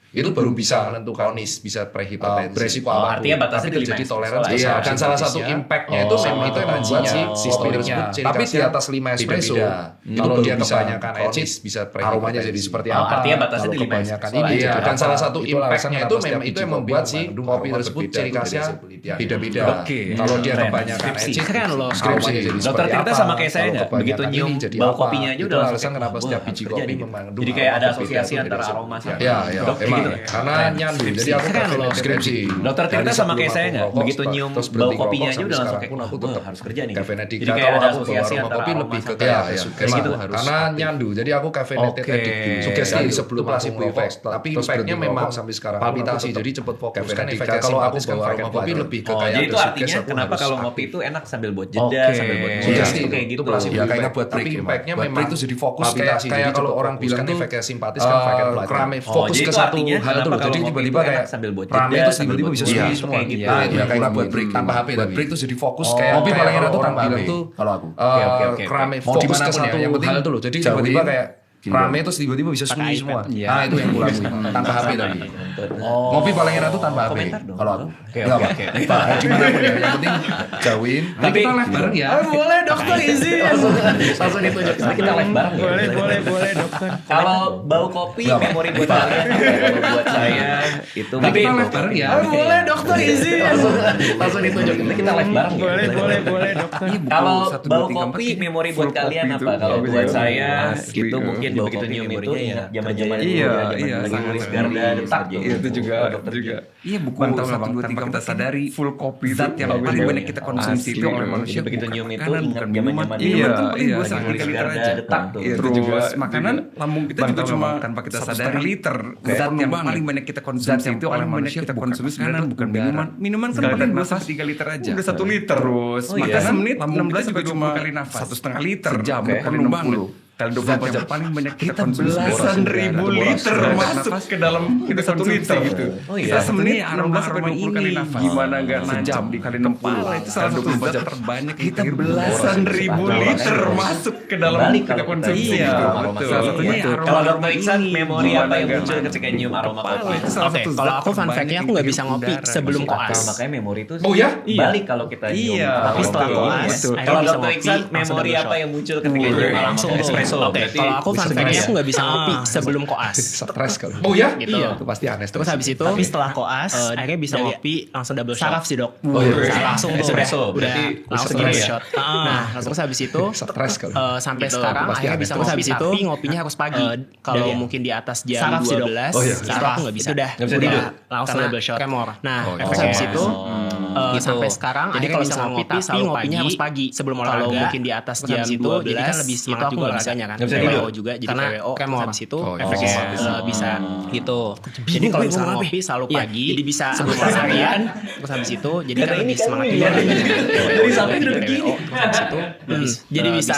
itu baru bisa menentukan bisa prehipertensi, beresiko Oh, apapun. artinya batasnya Tapi di 5 terjadi espresso toleransi lah ya. iya, dan salah satu simpatisnya. impactnya itu memang itu yang membuat si sistoliknya. Tapi di atas 5 espresso, kalau dia kebanyakan acid bisa aromanya jadi seperti Oh, apa. artinya batasnya Kalau di 5 kebanyakan espresso ini lah ya. dan salah satu Itulah impactnya alasan itu kenapa memang setiap itu yang biji membuat kopi si mengandung kopi aroma tersebut berbeda ciri dari khasnya hasil penelitian. beda-beda. Oke. Kalau dia Keren. kebanyakan Skripsi. acid, Keren loh. aromanya jadi Dokter seperti Tirta apa. sama kayak saya Kalau nggak? kebanyakan Begitu ini nyium jadi bau apa. kopinya aja Itu udah langsung alasan kayak, kenapa wah, setiap harus biji kerja kopi nih. mengandung Jadi kayak ada aroma asosiasi berbeda antara dari aroma hasil sama Ya, Dok, emang gitu. karena Keren. nyandu. Jadi Skripsi. aku Keren pakai loh. skripsi. Dokter Tirta Dari sama sebelum kayak saya aku nggak? ngerokok, Begitu nyium terus bau berhenti kopinya ngerokok, aja sampai udah langsung sekarang kayak, pun aku wah, tetap harus kerja nih. caffeinated. Jadi kayak Kalau ada aku bawa asosiasi aroma antara kopi aroma lebih ke sama kayak kayak sugesti. gitu harus Karena aktif. nyandu. Jadi aku caffeinated Oke. addict dulu. Sugesti Itu sebelum aku plastic ngerokok. effect. Tapi Terus impactnya berhenti memang ngerokok sampai sekarang palpitasi, jadi cepet fokus. Kan caffeinated. efeknya Kalau kalau aku aku bawa bawa aroma aroma kopi butter. lebih ke Oh, kayak jadi itu ada artinya sugesti, aku kenapa harus kalau aktif. ngopi itu enak sambil buat jeda, Oke. sambil buat Sugesti ngulek, itu kayak gitu. placebo Ya, kayaknya effect. buat break Tapi ya, impactnya buat memang break itu jadi fokus palpitasi. kayak Jadi kalau cepet orang fokus. bilang Kan tuh, efeknya simpatis kan efeknya pelajar. rame Oh, fokus jadi ke itu satu artinya hal kenapa dulu. kalau Jadi ngopi tiba-tiba itu kayak enak sambil buat rame jeda, terus sambil tiba-tiba buat bisa ngulek, swing itu semua. kayak gitu. Nah, itu ya kayak Buat buat break tanpa HP buat tapi. break tuh jadi fokus Oh, kayak ngopi kayak paling enak tuh orang tanpa bilang HP. tuh Kalau aku. Oke. rame Mau fokus ke dimanapun satu ya, yang penting hal dulu. Jadi jauhin. tiba-tiba kayak Gini rame terus tiba-tiba bisa Pakai sunyi iPad. semua. Iya. Nah, itu yang kurang tanpa HP tapi. Ngopi paling enak tuh tanpa HP. Komentar dong. Kalau aku. Oke, Enggak oke, apa. oke. Pak, gimana pun ya. Yang penting jauhin. Tapi kita live bareng ya. boleh dokter izin. Langsung ditunjuk. Tapi kita live bareng ya. Boleh dokter. Kalau bau kopi memori buat kalian. Kalau buat saya itu Tapi kita bau live bareng kopi. ya. Boleh dokter izin. Langsung ditunjuk. Nanti kita live bareng ya. Boleh dokter. Kalau bau kopi memori buat kalian apa? Kalau buat saya itu mungkin bau kopi memorinya ya zaman-zaman Iya, lagi sangat. nulis Garda detak tuh. Itu juga Iya, buku satu dua tiga kita sadari full kopi zat yang paling banyak kita konsumsi itu oleh manusia. Jadi begitu bukan nyium itu makanan, ingat bukan minuman. zaman-zaman Minuman tuh iya, paling iya, gue sering nulis 3 liter Garda aja. detak tuh. Terus makanan lambung kita juga cuma tanpa kita sadari liter. Zat yang paling banyak kita konsumsi itu oleh manusia kita konsumsi makanan bukan minuman. Minuman kan paling 2-3 liter aja. Udah 1 liter. Terus makanan semenit 16 sampai 20 kali nafas. 1,5 liter. Sejam perlu banget. Kali 24 jam paling banyak kita konsumsi belasan ribu liter masuk ke dalam kita 1 liter gitu. Oh iya. Kita semenit 16 sampai 20 kali nafas. Gimana enggak nancap dikali 60 itu salah satu zat terbanyak kita belasan ribu liter masuk ke dalam Balik kita kalau konsumsi kita gitu. aroma Betul. kopi. Salah satunya Betul. aroma Kalau Dokter Iksan ini. memori Gimana apa yang enggak muncul nancap ketika di nyium aroma kopi? itu salah Oke, satu kalau zat aku fun terbanyak fact-nya yang aku nggak bisa dihirup ngopi udara. sebelum Masuk akal, koas. makanya memori itu Oh ya? balik kalau kita nyium. Iya. Tapi setelah Betul. koas, Betul. akhirnya Kalau bisa Dokter ngopi, Iksan langsung memori double apa shot. yang muncul ketika nyium Langsung tuh. espresso? Oke, Berarti kalau aku fun bisa fact-nya ya? aku nggak bisa ngopi sebelum koas. Stres kalau. Oh ya? Gitu. Itu pasti aneh. Terus habis itu, tapi setelah koas, akhirnya bisa ngopi langsung double shot. Saraf sih dok. Oh, iya. Langsung tuh. Espresso, Udah berarti langsung segini double ya? shot. Nah, terus habis itu Stres kalau. sampai Gitu, sekarang pasti akhirnya ada. bisa Terus ngopi, habis itu, tapi ngopinya harus pagi. Kalau mungkin di atas jam Saraf sih, Dok. 12, Oh, iya. itu aku nggak bisa. Nggak bisa tidur? Langsung double shot. Tremor. Nah, Oh, terus iya. habis itu Gitu. sampai sekarang Jadi akhirnya kalau bisa misalnya ngopi, ngopi, tapi selalu ngopinya pagi, harus pagi sebelum olahraga. Kalau Mungkin di atas terus jam habis itu, 12, jadi kan lebih semangat itu aku juga nggak olahraga. bisanya kan. Nggak bisa tidur? juga jadi Karena TWO. tremor. Habis itu Oh, iya. efeknya Oh. bisa gitu. Jadi kalau misalnya ngopi selalu Iya, pagi, jadi bisa sebelum seharian. olahraga. Terus habis itu jadi Kata kan ini lebih kan semangat lu juga. ya. Dari samping udah begini. Terus habis itu Jadi bisa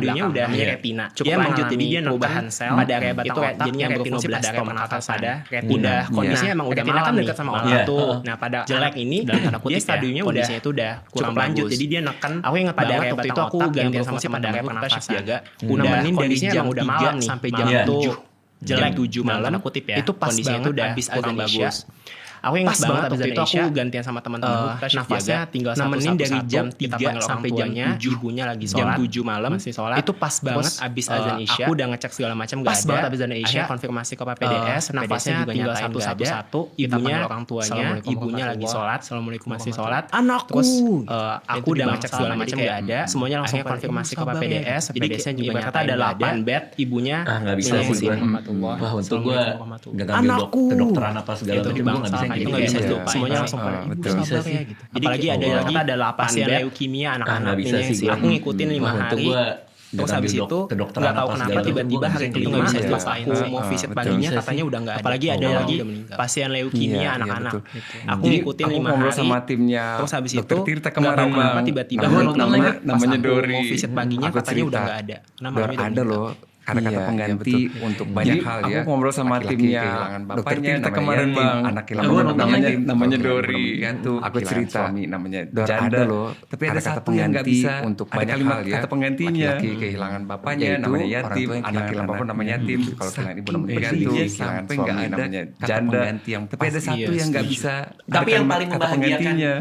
stadionya udah retina cukup lanjut, jadi dia perubahan sel pada area batang otak jadinya berfungsi pada area pada retina. Udah kondisinya emang udah malam dekat sama otak tuh. Nah pada jelek ini dalam tanda kutip stadionya kondisinya itu udah kurang lanjut, jadi dia neken aku ingat pada area batang otak aku gantian sama teman-teman pernafasan jaga udah kondisinya emang udah malam nih sampai jam 7 jelek 7 malam kutip ya, itu pas banget udah habis azan Isya. Aku ingat banget waktu itu aku gantian sama teman-teman nafasnya tinggal nemenin dari jam 3 sampai jam 7 ibunya lagi sholat, jam 7 malam masih sholat, itu pas banget abis azan Isya. Aku udah ngecek segala macam gak ada, pas banget abis azan Isya konfirmasi ke PDS, nafasnya tinggal satu-satu, ibunya orang tuanya, ibunya lagi sholat, assalamualaikum masih sholat, anakku. Terus aku udah ngecek segala macam gak ada, semuanya langsung konfirmasi ke PDS, PDS-nya juga nyata ada 8 bed, ibunya nggak bisa sih gue. Wah untung gue nggak ngambil kedokteran apa segala macam, gue nggak bisa itu nggak bisa lupa, semuanya langsung pada betul. bisa ya gitu. Apalagi ada lagi ada 8 pasien leukemia anak-anaknya sih. Aku ngikutin 5 hari. Terus habis itu nggak tahu kenapa tiba-tiba hari kelima pas aku mau visit paginya katanya udah nggak ada. Apalagi ada lagi pasien leukemia anak-anak. Aku ngikutin 5 hari. Sama timnya. Terus habis itu Dokter Tirta nggak tahu kemarin kenapa Bang. tiba-tiba namanya pas Dori. aku mau visit paginya Aku katanya udah cerita. nggak ada. Karena Dor mamanya udah ada meninggal. loh kata-kata Iya, pengganti iya, betul. untuk Jadi, banyak hal ya. aku ngobrol sama Laki-laki timnya kehilangan Dokter bapaknya Tirta namanya kemarin, Yatim. Bang. Anak Aku kehilangan nonton namanya lagi. namanya Program Dori. gantung. Aku Kehilangan cerita suami namanya Dor janda. ada loh. Tapi ada Kata-kata satu yang nggak pengganti bisa untuk ada banyak kalimat hal ya. kata penggantinya. Laki-laki kehilangan bapaknya Yaitu namanya orang yatim, tua yang anak kehilangan bapak namanya yatim, kalau kehilangan ibu namanya pengganti, kehilangan sampai suami nggak ada namanya kata janda. pengganti yang tapi ada satu yang nggak bisa ada Tapi yang kalimat paling kata membahagiakan penggantinya.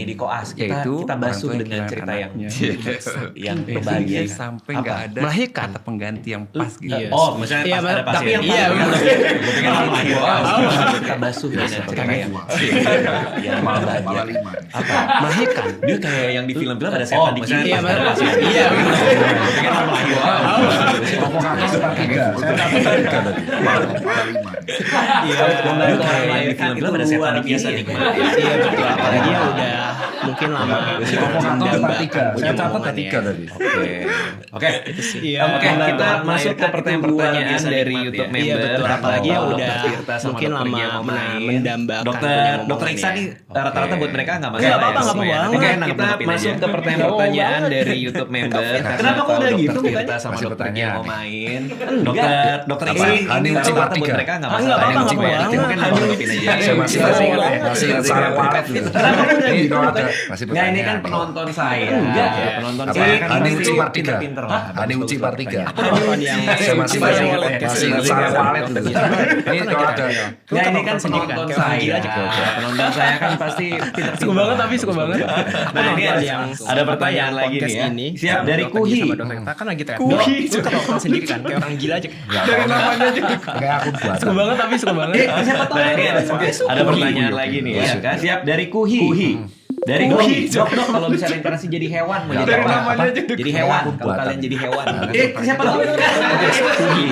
di koas kita Yaitu kita orang basuh tua yang dengan kehilangan cerita yang anaknya. yang Dia membahagiakan. sampai Apa? nggak ada Melahirkan. kata pengganti yang pas gitu. Iya. Oh, misalnya Iya, pas ada tapi pasien. yang paling- Gue pikir kita basuh dengan cerita yang membahagiakan. Apa? Melahirkan. Dia kayak yang di film-film ada setan di kiri. Iya, pas ada benar. pasien. Iya, Gue pikir orang melahirkan. Provokator seperti tiga. Saya dapat tiga tadi. Iya, dia kayak yang di film-film ada setan di kiri. Iya betul. Apalagi yang udah mungkin lama. Provokator seperti tiga. Saya catat omongannya. tiga tadi. Oke. Iya. Oke, kita masuk ke pertanyaan-pertanyaan dari YouTube member. Iya betul. Apalagi yang Dokter udah Tirta sama mungkin Dokter lama Gia mau main. mendambakan Dokter omongan-omongannya. Iksan nih rata-rata buat mereka nggak masalah. Nggak apa-apa, ya, nggak semua ya. apa-apa. Oke, Enak kita nanggepin masuk aja. ke pertanyaan-pertanyaan dari YouTube member. Kenapa kok udah gitu Dokter Tirta mukanya? sama Masih Dokter Gia pertanyaan mau nih. main. Dokter Apa? Iksan Hani Uci rata-rata part buat tiga. mereka nggak Ah, masalah. nggak Hani apa-apa, Uci nggak part apa-apa. tiga. Mungkin nanggepin aja. Saya masih ingat saya palet. Ini kalau ada masih Nggak, ini kan pertanyaan. penonton saya. Enggak. Ya, penonton Apa? saya kan Hani pasti Uci part tiga. pinter-pinter lah. Hani Uci part tiga. Penonton yang Saya masih ingat saya palet. Ini kalau ada. Ya ini kan penonton saya. Penonton saya kan pasti suka banget tapi suka banget. Nah ini ada pertanyaan lagi nih ya. Siap dari Kuhi. Kan lagi teriak. Kuhi. Suka dokter sendiri kan kayak orang gila aja. Dari namanya aja. Kayak aku buat. Suka banget tapi suka banget. Nah ini ada pertanyaan lagi nih ya kan. Siap dari Kuhi. Dari Kuhi. Dok kalau bisa reinkarnasi jadi hewan mau jadi apa? Jadi hewan. Kalau kalian jadi hewan. Siapa tahu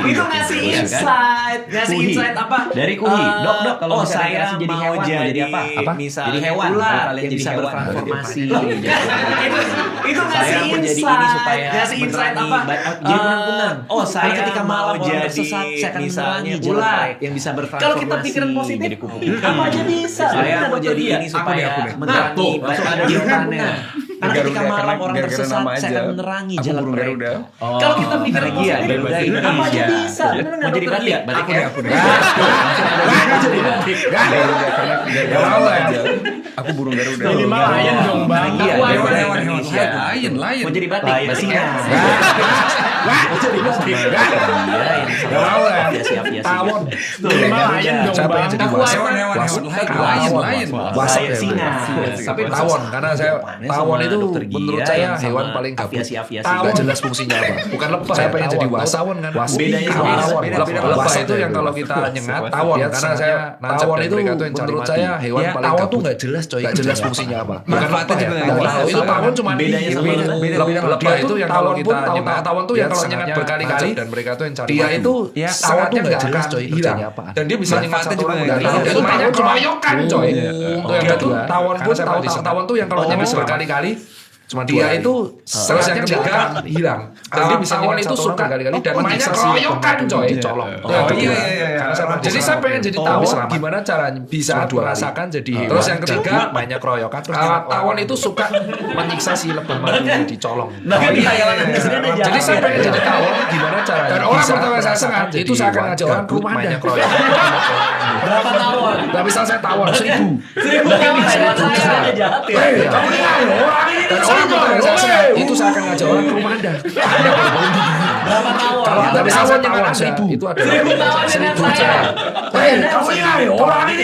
itu ngasih insight. Ngasih insight apa? Dari Kuhi. Dok kalau bisa reinkarnasi jadi hewan mau jadi apa? Apa? Jadi hewan. Kalau kalian bisa bertransformasi. Itu ngasih insight. Ngasih insight apa? Jadi kunang-kunang. Oh saya ketika malam tersesat saya akan menerangi ular yang bisa bertransformasi. Kalau kita pikiran positif jadi kupu. Apa aja bisa. Saya mau jadi ini supaya menerangi ada di hutannya. Karena ketika malam orang tersesat, saya akan menerangi jalan mereka. Kalau kita pikiran positif, apa aja bisa. Mau jadi batik, batik ya. Aku burung Garuda. Minimal lion dong bang. Hewan Lion. mau jadi batik, basina. Mau jadi batik. Ya siap ya. Tawon. Minimal lion dong Saya pengen bang. jadi wasit. Lion. Wasit ya. Singa. Tapi tawon karena saya tawon itu menurut saya hewan paling gabut. Aviasi. Nggak jelas fungsinya apa. Bukan lebah. Saya pengen jadi wasit. Tawon kan. Bedanya sama Tawon. beda. Lebah itu yang kalau kita nyengat tawon karena saya tawon itu menurut saya hewan paling gabut. Tawon tuh nggak jelas coy. Nggak jelas fungsinya apa. Bukan lebah ya. Nggak tahu. Itu tawon cuma Bedanya sama lebah itu yang kalau kita nyengat tawon tuh yang kalau nyengat berkali-kali dan mereka tuh yang cari dia itu tawon tuh nggak jelas coy hilang dan dia bisa nyengat satu orang nggak tahu itu mainnya keroyokan coy dia tuh tawon pun tawon tuh yang kalau nyengat berkali-kali cuma dia itu terus yang ketiga hilang dan dia bisa tawon itu suka kali-kali dan mainnya keroyokan coy colong jadi saya pengen jadi tawon gimana caranya bisa merasakan jadi hewan terus yang ketiga mainnya keroyokan tawon itu suka menyiksa si lebah madu dicolong jadi saya pengen jadi tawon gimana caranya dan orang pertama saya sengat itu saya akan ngajak orang ke rumah mainnya keroyokan Berapa tawon? nggak bisa saya tawon 1.000 Kamu saya jahat ya. kamu ini dan orang pertama saya sengat itu saya akan ngajak orang ke rumah anda Berapa tawon? kalau anda bisa saya tawon 1.000 itu adalah 1.000 saya kamu ini orang ini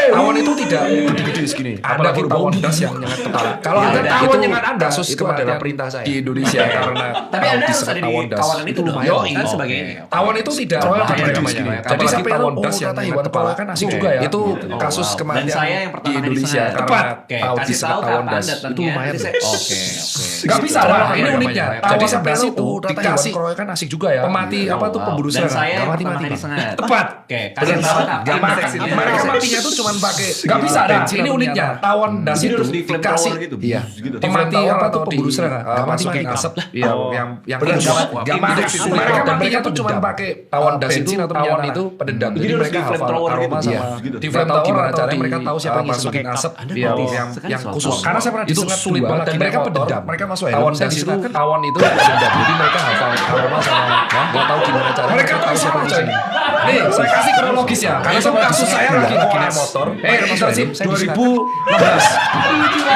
tawon itu tidak gede-gede segini apalagi tawon das yang nyengat kepala kalau ada tawon nyengat anda itu adalah perintah saya di Indonesia karena Tapi Anda harus ada di kawanan itu dong. Kan sebagai tawon itu tidak gede segini jadi sampai tawon das yang hewan kepala kan asik juga ya itu kasus Dan kematian saya yang di pertama kali Indonesia sana. karena Oke, tahu kasih disekat tahu tawon kapan das itu datangnya. lumayan Nanti loh. saya- Oke. Nggak bisa lah, ini uniknya. Jadi Jadi sampai 11 itu dikasih kan asik juga ya. pemati apa tuh pemburu Dan serangan. saya mati matahari sengat. Tepat. Oke, kasih tahu Nggak mati. Mereka matinya tuh cuma pakai Nggak bisa dah. Ini uniknya. Tawon das Jadi itu harus di dikasih gitu. Iya. Gitu. pemati apa tuh pemburu serangan. Nggak mati masukin pakai asap. asap. Iya, yang Bener, nggak mati. Mereka Dan matinya tuh cuma pakai tawon das itu, tawon itu pedendam. Jadi harus di flamethrower aroma gitu. sama Gitu. di flamethrower gimana caranya mereka tahu siapa yang masukin masukin asap. Iya, yang khusus. Karena saya pernah disengat sulit banget dan mereka pedendam. Mereka masuk tawon das itu tawon itu pedendam. Jadi mereka hafal aroma sama nggak tahu gimana caranya. Mereka tahu siapa yang coy. Nih, saya kasih kronologis ya. Karena itu kasus saya lagi koas motor. Internship 2016.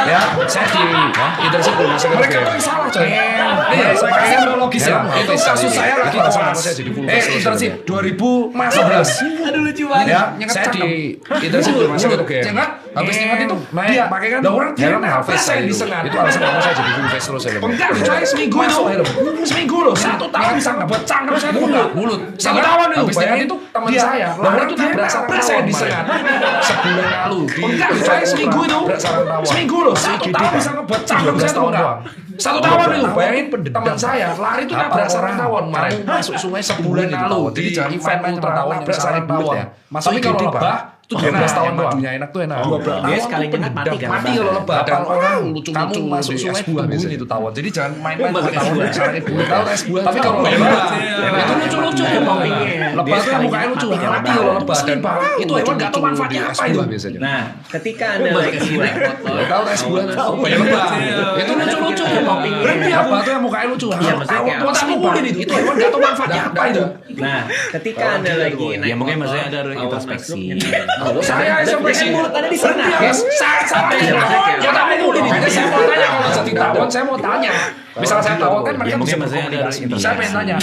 Ya, saya di internship belum masuk. Mereka tuh yang salah coy. Nih, saya kasih kronologis ya. Itu kasus saya lagi koas. Internship 2011. Aduh lucu banget. Ya, saya di internship belum masuk. Nyengat, habis nyengat itu dia pakai kan orang dia apa saya disengat. Itu alasan kenapa saya jadi full face terus ya. Enggak, coy, seminggu itu. Seminggu loh, 1 tahun bisa ngebuat cangkem saya tuh enggak. Mulut. 1 tahun itu. Bayangin itu teman saya. Lalu itu berdasarkan saya disengat. Sebulan lalu. Enggak, coy, seminggu itu. Seminggu loh, 1 tahun bisa ngebuat cangkem saya tuh enggak. 1 tahun itu. Bayangin teman saya lari itu nabrak sarang tawon. Masuk sungai sebulan lalu. Di event ultra tawon yang sarang tawon. Tapi kalau lebah itu 12 tahun doang. Madunya enak tuh enak. 12 Dia tahun sekali tuh nyengat mati kan. mati kalau lebah. Dan orang kamu masuk sungai tungguin itu tawon. Jadi jangan main-main pakai tawon. Caranya dulu tahu es buah. Tapi kalau lebah itu lucu-lucu lebah tuh mukanya lucu. Mati kalau lebah dan itu hewan nggak tahu manfaatnya apa itu. Nah, ketika Anda lagi sebuah motor, Tahu es buah tahu. Lebah itu lucu-lucu. Berarti apa tuh yang mukanya lucu? Iya, maksudnya kayak Mau tak mungkin itu hewan nggak tahu manfaatnya apa itu. nah, ketika Anda lagi naik Ya mungkin motor, maksudnya ada awan introspeksi. masuk, Saya introspeksi. mulut Anda disengat. Saya mau tak mungkin ini. Saya mau tanya kalau jadi tawon, saya mau tanya. Misalnya saya tawon kan mereka bisa berkomunikasi. Saya pengen tanya.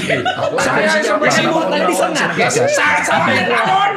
Saya introspeksi mulut Anda disengat. Saya pengen tawon.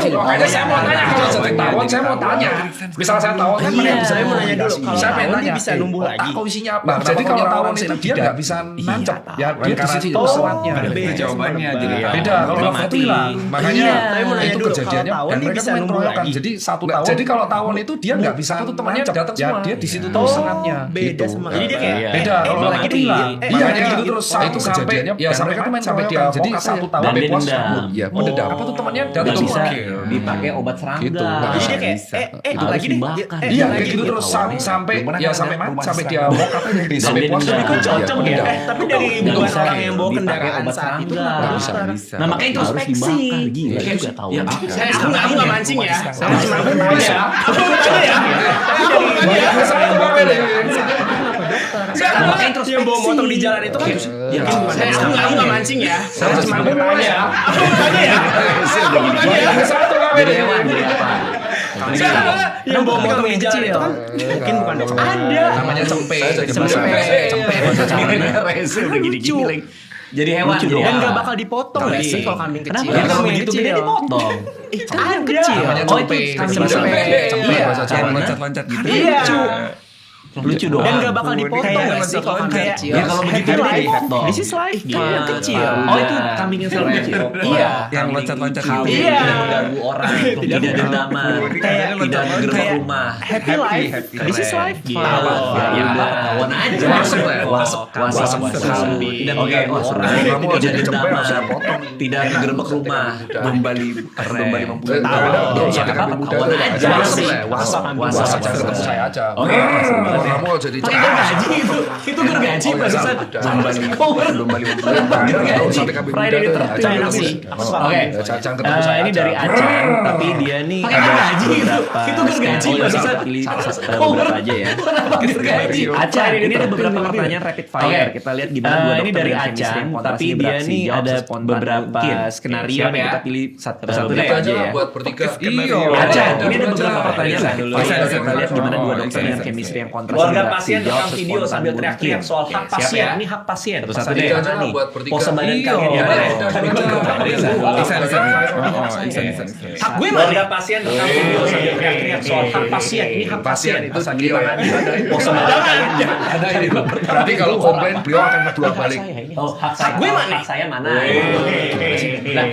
Makanya saya mau tanya kalau jadi tawon, saya mau tanya. Misalnya saya tawon kan mereka bisa saya mau nanya dulu, berkomunikasi. kalau Saya pengen tawon tanya. dia bisa numbuh lagi? Otak isinya apa? Jadi kalau tawon itu dia nggak bisa nancep. Ya dia di situ seratnya. Itu jawabannya jadi Beda kalau lebah itu hilang. Makanya Saya mau nanya itu dulu, kejadiannya kalau tawon dan dia mereka bisa main numbuh keroyokan. lagi? Jadi 1 tahun. Jadi kalau tawon itu dia nggak bisa satu temannya nancep. datang Ya semua. dia di situ terus sengatnya. Beda sama jadi dia kayak Beda kalau lebah itu hilang. Iya, Makanya gitu terus itu sampai kejadiannya ya sampai mereka main sampai dia jadi 1 tahun Dan dia bebas. dendam. Iya, pendendam. Apa tuh temannya datang Nggak bisa semua. dipakai obat serangga. Gitu. jadi dia kayak itu Harus lagi deh. dimakan. Iya lagi kayak gitu terus sampai ya sampai sampai dia mau katanya Dan sampai dia puas. dendam. Kok cocok ya? Pendendam. Tapi dari Nggak bukan bisa orang yang bawa dipakai kendaraan obat saat itu serangga. kenapa Bisa, dokter? bisa. Nah makanya Harus introspeksi. dibakar, gila Gila juga tahu. Aku nggak mancing ya. Saya cuma bertanya ya. Aku bertanya ya. Nah, makanya Yang bawa motor di jalan itu kan aku nggak mancing ya. Saya cuma bertanya ya. Aku bertanya ya. Jadi hewan, jadi apa? Yang bawa motor di jalan itu kan mungkin bukan dokter. Ada. Namanya cempe. Rese udah gini-gini lagi. Jadi hewan, jadi Dan hewan. nggak bakal dipotong Tapi- sih kalau kambing kecil. Kenapa? Kalau Kambing begitu kecil. gede dipotong. Kan kecil. Namanya Oh, cempe. itu kambing Cempe. cempe. Cempe Iya. bahasa Jawa. Yang mana? Loncat-loncat gitu. Iya. Lucu dong. Dan nggak bakal dipotong Kayak nggak sih kalau kambing kayak- kecil. Ya kalau begitu Happy dia life. dipotong. This is life. Kambing kecil. Oh itu kambing yang selalu kecil. Iya. Yang loncat-loncat gitu. Kambing Iya. tidak mengganggu orang, tidak dendaman, tidak gerbek rumah. Happy life. This is life. Tawon, ya udah tawon aja. Wasep lah, wasep. Wasep, kambing. Tidak mengganggu orang, tidak dendaman, tidak gerbek rumah. Dombali mempunyai Ya apa tawon aja. Wasep lah, wasep. Wasep jangan ketemu saya aja. Kamu jadi Pakai gergaji itu gergaji barusan. Dombali mempunyai. sampai kambing Friday muda the tuh. 13th. Jangan Enak ketemu. sih. Oke, jangan ketemu saya Ini aja. dari Aceh, tapi dia nih Pakai ada gergaji beberapa. itu gergaji barusan. Pilih beberapa aja ya. Gergaji. Aceh, ini ada beberapa pertanyaan rapid fire. Kita lihat gimana dua dokter ini dari Aceh, tapi dia nih ada beberapa skenario yang kita pilih satu-satu Bertiga aja ya. buat bertiga. Iya. Aceh, ini ada beberapa pertanyaan dulu. Bisa, Kita lihat gimana dua bisa, dokter bisa, dengan bisa. chemistry yang kontras. Keluarga beraksi. pasien Jawab rekam video spontan sambil mungkin. teriak-teriak soal hak Siap pasien. ya? Ini hak pasien. Satu-satu Bertiga deh. aja lah Nih, buat bertiga. pose badan Iya. kalian yang mana? Bisa. Hak gue keluarga pasien rekam video sambil teriak-teriak soal hak pasien. Ini hak pasien. Itu gila. Pose badan kalian gimana? Ada ini. Berarti kalau komplain beliau akan kedua balik. Oh, hak saya. gue mana? Hak saya mana?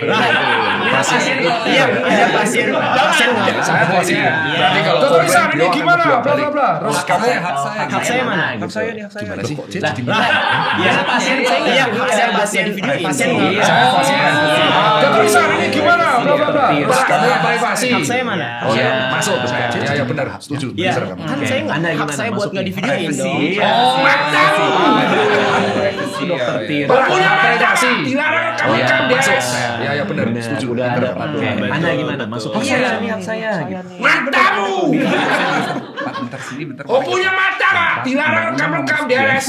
Pasien. Iya, ada pasien. Pasien. Saya pasien. Berarti kalau Dokter komplain Isan, ini beliau akan gimana? kedua Bla balik. bla bla. Terus kamu Hak saya mana? Hak saya nih, hak saya. Gimana sih? Iya, pasien saya. Iya, saya pasien di video ini. Pasien. Saya pasien. Keputusan ini gimana? Kamu yang paling fasih. Hak saya mana? Oh ya, masuk ke saya. Ya benar, setuju. Iya, Terserah kamu. kan saya nggak hak saya buat nggak di videoin dong. Dokter Tir. Punya redaksi. Dilarang rekam di RS. Ya benar, setuju. Udah ada peraturan. Anda gimana? Masuk hak saya nih, hak saya. Matamu. Bentar sini, bentar. Oh punya mata nggak? Dilarang rekam di RS.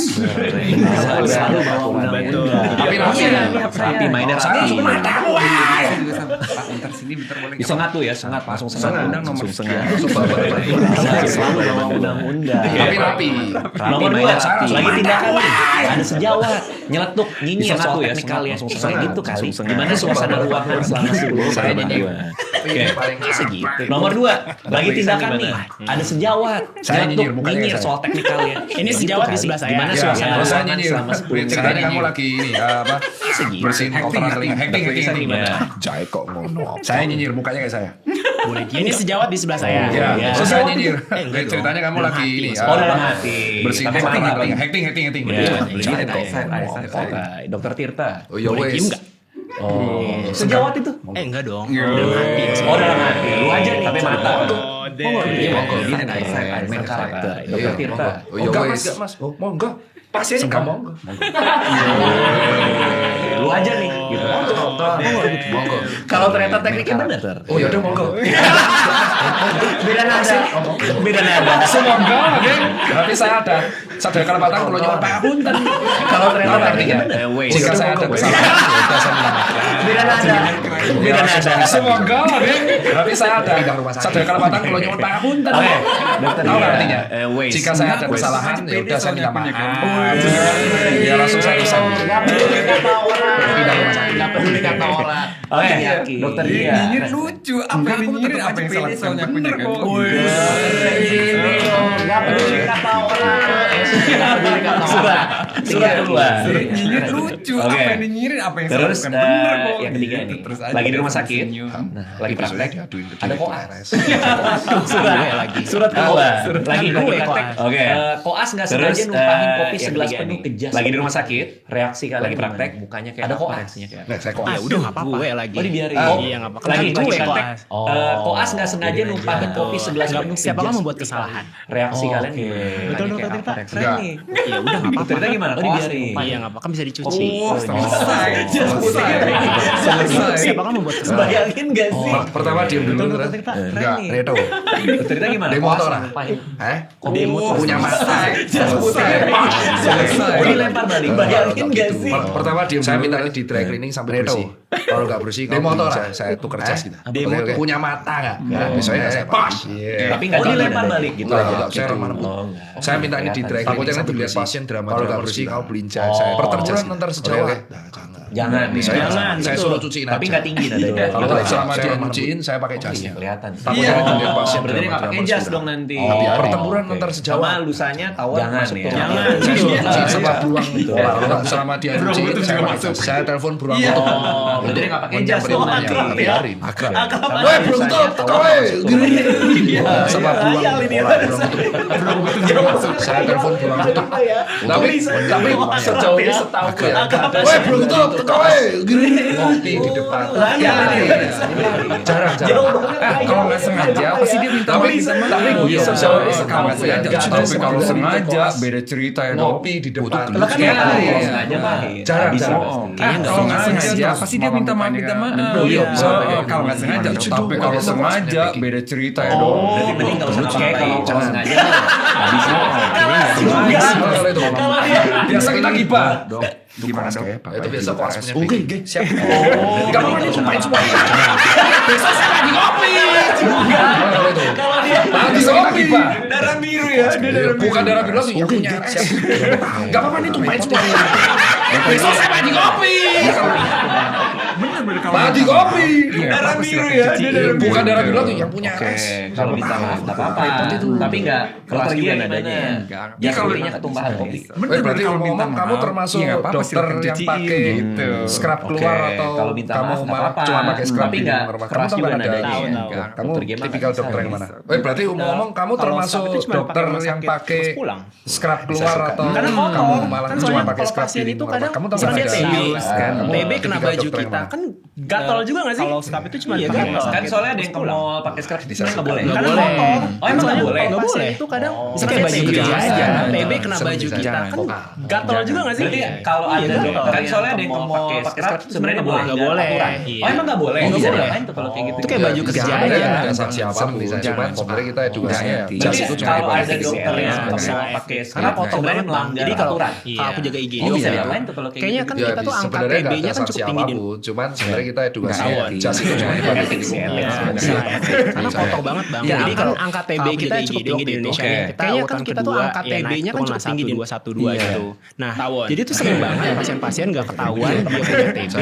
Selalu bawa undang-undang. Tapi rapi Iya, ini hak saya. Rapi mainnya rapi. Matamu. Pak, bentar sini, bentar boleh. Disengat tuh ya, sengat langsung sengat. Undang nomor sekian. Selalu bawa undang-undang. Tapi rapi. Nomor 2, lagi tindakan nih. Ada sejawat, nyeletuk, nyinyir soal teknikal ya. Kayak gitu kali. Gimana suasana ruangan selama sebelum saya nyinyir. Oke. Segitu. Nomor 2, lagi tindakan nih. Ada sejawat, Saya nyinyir, nyeletuk, mukanya nyinyir saya. soal teknikalnya. Ini sejawat di sebelah saya. Gimana Ya, suasana Saya ruangan nyinyir. selama sebelum Ceritanya kamu lagi ini apa? Segitu. Bersihin kotoran telinga. Hacking. Gimana? Jai kok ngono. Saya nyinyir, mukanya kayak saya. Boleh ini sejawat di sebelah saya. Ya, terus saya nyinyir. enggak dong. Ceritanya kamu Dalam lagi hati ini. maksudnya. Oh, dalam hati. Bersihin Tapi kotoran mati. telinga. Hacking. Jai kok. Saya. Dokter Tirta. Oh ya Boleh wes. diem nggak? Oh, sejawat itu. Enggak dong. Dalam hati. Oh, dalam hati. Lu aja nih, tapi mata. Iya, Main karakter. Dokter Tirta. Oh ya wes. Oh, monggo. Pasiennya nggak monggo. Lu aja nih, gitu. Monggo. Kalau ternyata tekniknya benar. Oh ya udah monggo. Beda nada. Beda nada. Semoga, geng. Berarti saya ada sadar kelepatan kalau nyuwun pangapunten. Kalau ternyata tekniknya benar. Jika saya ada kesalahan, ya udah saya minta maaf. Beda nada. Beda nada. Semoga, geng. Berarti saya ada sadar kelepatan kalau nyuwun pangapunten. Oke, dokter Tahu nggak Tirta. artinya? Jika saya ada kesalahan, ya udah saya minta maaf. Ya langsung saya bisa. Nggak peduli kata orang. Oke, dokter Tia. Nyinyir lucu. Apa yang nyinyirin apa yang salah soalnya bener kok. Nggak peduli kata orang. Nggak peduli kata orang. Surat kedua. Nyinyir lucu. Oke. Apa yang nyinyirin apa yang salah Terus bukan bener kok. yang ketiga Gitu, nih, terus aja lagi di rumah kita sakit, senyum. lagi praktek, Diaduin ke ada kiri. koas. Surat kedua, lagi praktek. Oke, koas nggak sengaja numpahin kopi segelas penuh ke jas. Lagi di rumah sakit, reaksi kalian lagi praktek, mukanya kayak ada koas. Nah, saya kok. Ya udah nggak apa-apa. Gue lagi. Oh dibiarin. Iya nggak apa-apa. Lagi Kan gue praktek. koas. Koas nggak sengaja numpahin kopi segelas penuh ke Siapa jas. kamu membuat kesalahan? Reaksi kalian gimana? Betul dokter Tirta. Enggak. Ya udah nggak apa-apa. Tirta gimana? Oh Koas dibiarin. nih. Iya nggak apa-apa. Kan bisa dicuci. Selesai. Siapa kamu membuat kesalahan? Bayangin gak sih? Pertama diam dulu. Dokter Tirta, keren Enggak, nih. Redo. Dokter Tirta gimana? Demo Koas atau orang? numpahin. Hah? Demo Punya mata. Oh dilempar balik. Bayangin gak sih? Pertama diam saya minta ini di dry cleaning sampai bersih. Kalau nggak bersih, demo atau saya tukar jas gitu. Demo Oke, punya mata nggak? Besoknya saya pas. Tapi nggak dilempar balik gitu. Enggak, saya ramah saya minta ini di dry cleaning. Takutnya nanti lihat pasien drama. Kalau nggak bersih, kau beliin jas. Saya perterjas antar sejawat. Jangan. Jangan. Saya suruh cuciin Tapi aja. nggak tinggi nadanya. Kalau selama dia nyuciin, saya pakai jasnya. Kelihatan. Takutnya nanti lihat pasien Berarti dia nggak pakai drama. jas dong nanti. Pertempuran antar Sama sejawat. lusanya tawar Jangan masuk ya. tuh. Jangan. Saya suruh cuciin setelah beruang gitu. Selama dia nyuciin, saya pakai jas. Saya telepon beruang tutup. Oh, berarti dia nggak pakai jas dong nanti. Biarin. Agak. Weh, belum tutup, Sebab beruang tutup. Saya telepon beruang tutup. Tapi sejauh ini setahu ya. Weh, belum tutup, ngopi di depan. Jarang. Kalau nggak sengaja pasti dia minta maaf. Tapi sejauh ini Kalau nggak sengaja. Tapi kalau sengaja beda cerita ya dong. ngopi di depan. sengaja pahit. Jarang. Kalau nggak sengaja pasti dia minta maaf. Kalau nggak sengaja. Tapi kalau sengaja beda cerita ya dong. Berarti mending nggak usah ngapain. Kalau sengaja Kalau biasa kita gibah. Gimana dong? Itu biasa pas punya Oke, siap. Gak apa-apa nih cobain semuanya. Besok saya lagi ngopi. Kalau dia lagi ngopi. Darah biru ya. Bukan darah biru lagi, yang punya RS. Gak apa-apa nih cobain semuanya. Besok saya lagi ngopi. bener kalau Tadi kopi. darah biru ya. Bukan darah biru lagi yang punya Oke, S. kalau bisa mah enggak apa-apa. Tapi enggak kelas juga nadanya. Ya, kalau Sepertinya ketumpahan kopi. Berarti ngomong kamu termasuk dokter yang pakai scrub keluar atau kalau minta kamu maaf, malah apa-apa. cuma pakai scrub Tapi di nggak rumah? keras Kamu juga ada nadanya. kamu Dokter gimana? tipikal dokter yang mana? Berarti ngomong kamu Kalau termasuk scrub itu cuma dokter pakai rumah yang sakit, pakai terus pulang. scrub keluar atau Karena kamu malah kan cuma soalnya pakai kalau scrub pasien di itu rumah? kadang Kamu tahu misalnya nggak? TB, Kamu TB kena tipikal baju dokter yang kita mana? kan gatal juga nggak sih? Kalau scrub itu cuma Iya pakai kan? rumah Kan sakit, soalnya ada terus yang ke pulang. mall pakai scrub sebenarnya nggak boleh. Nggak Karena boleh. kotor. Oh emang nggak Soalnya boleh. kalau pasien itu kadang misalnya kayak baju kerja aja, TB kena Sering baju bisa kita jangan. kan gatal juga nggak sih? Berarti kalau ada Iya, dokter kan gatal. soalnya ada yang ke mall pakai scrub sebenarnya nggak boleh. Nggak boleh. Aturan. Oh emang nggak boleh. Nggak Bisa boleh. diapain tuh kalau kayak gitu? Itu kayak baju kerja Sebenarnya aja. ada sanksi apapun bisa, cuman sebenarnya kita edukasinya ya. Berarti Jas itu cuma kalau ada dipakai dokter di yang sini. ke bisa mall pakai karena scrub kotor sebenarnya banget bang. melanggar Jadi kalau aturan. kalau aku jaga IG Oh bisa gitu, diapain tuh kalau kayak kayaknya gitu? kan Ya, kita tuh angka sebenarnya nggak TB-nya ada kan sanksi cukup tinggi di apapun, cuman sebenarnya kita edukasi Ketahuan. jas itu cuma dipakai di karena kotor banget bang. Ya, Jadi kan kalau angka TB kita cukup tinggi di Indonesia. Kayaknya kan kita tuh angka TB-nya kan cukup tinggi di 212 gitu. Nah, jadi tuh sering banget pasien-pasien nggak ketahuan dia punya TB.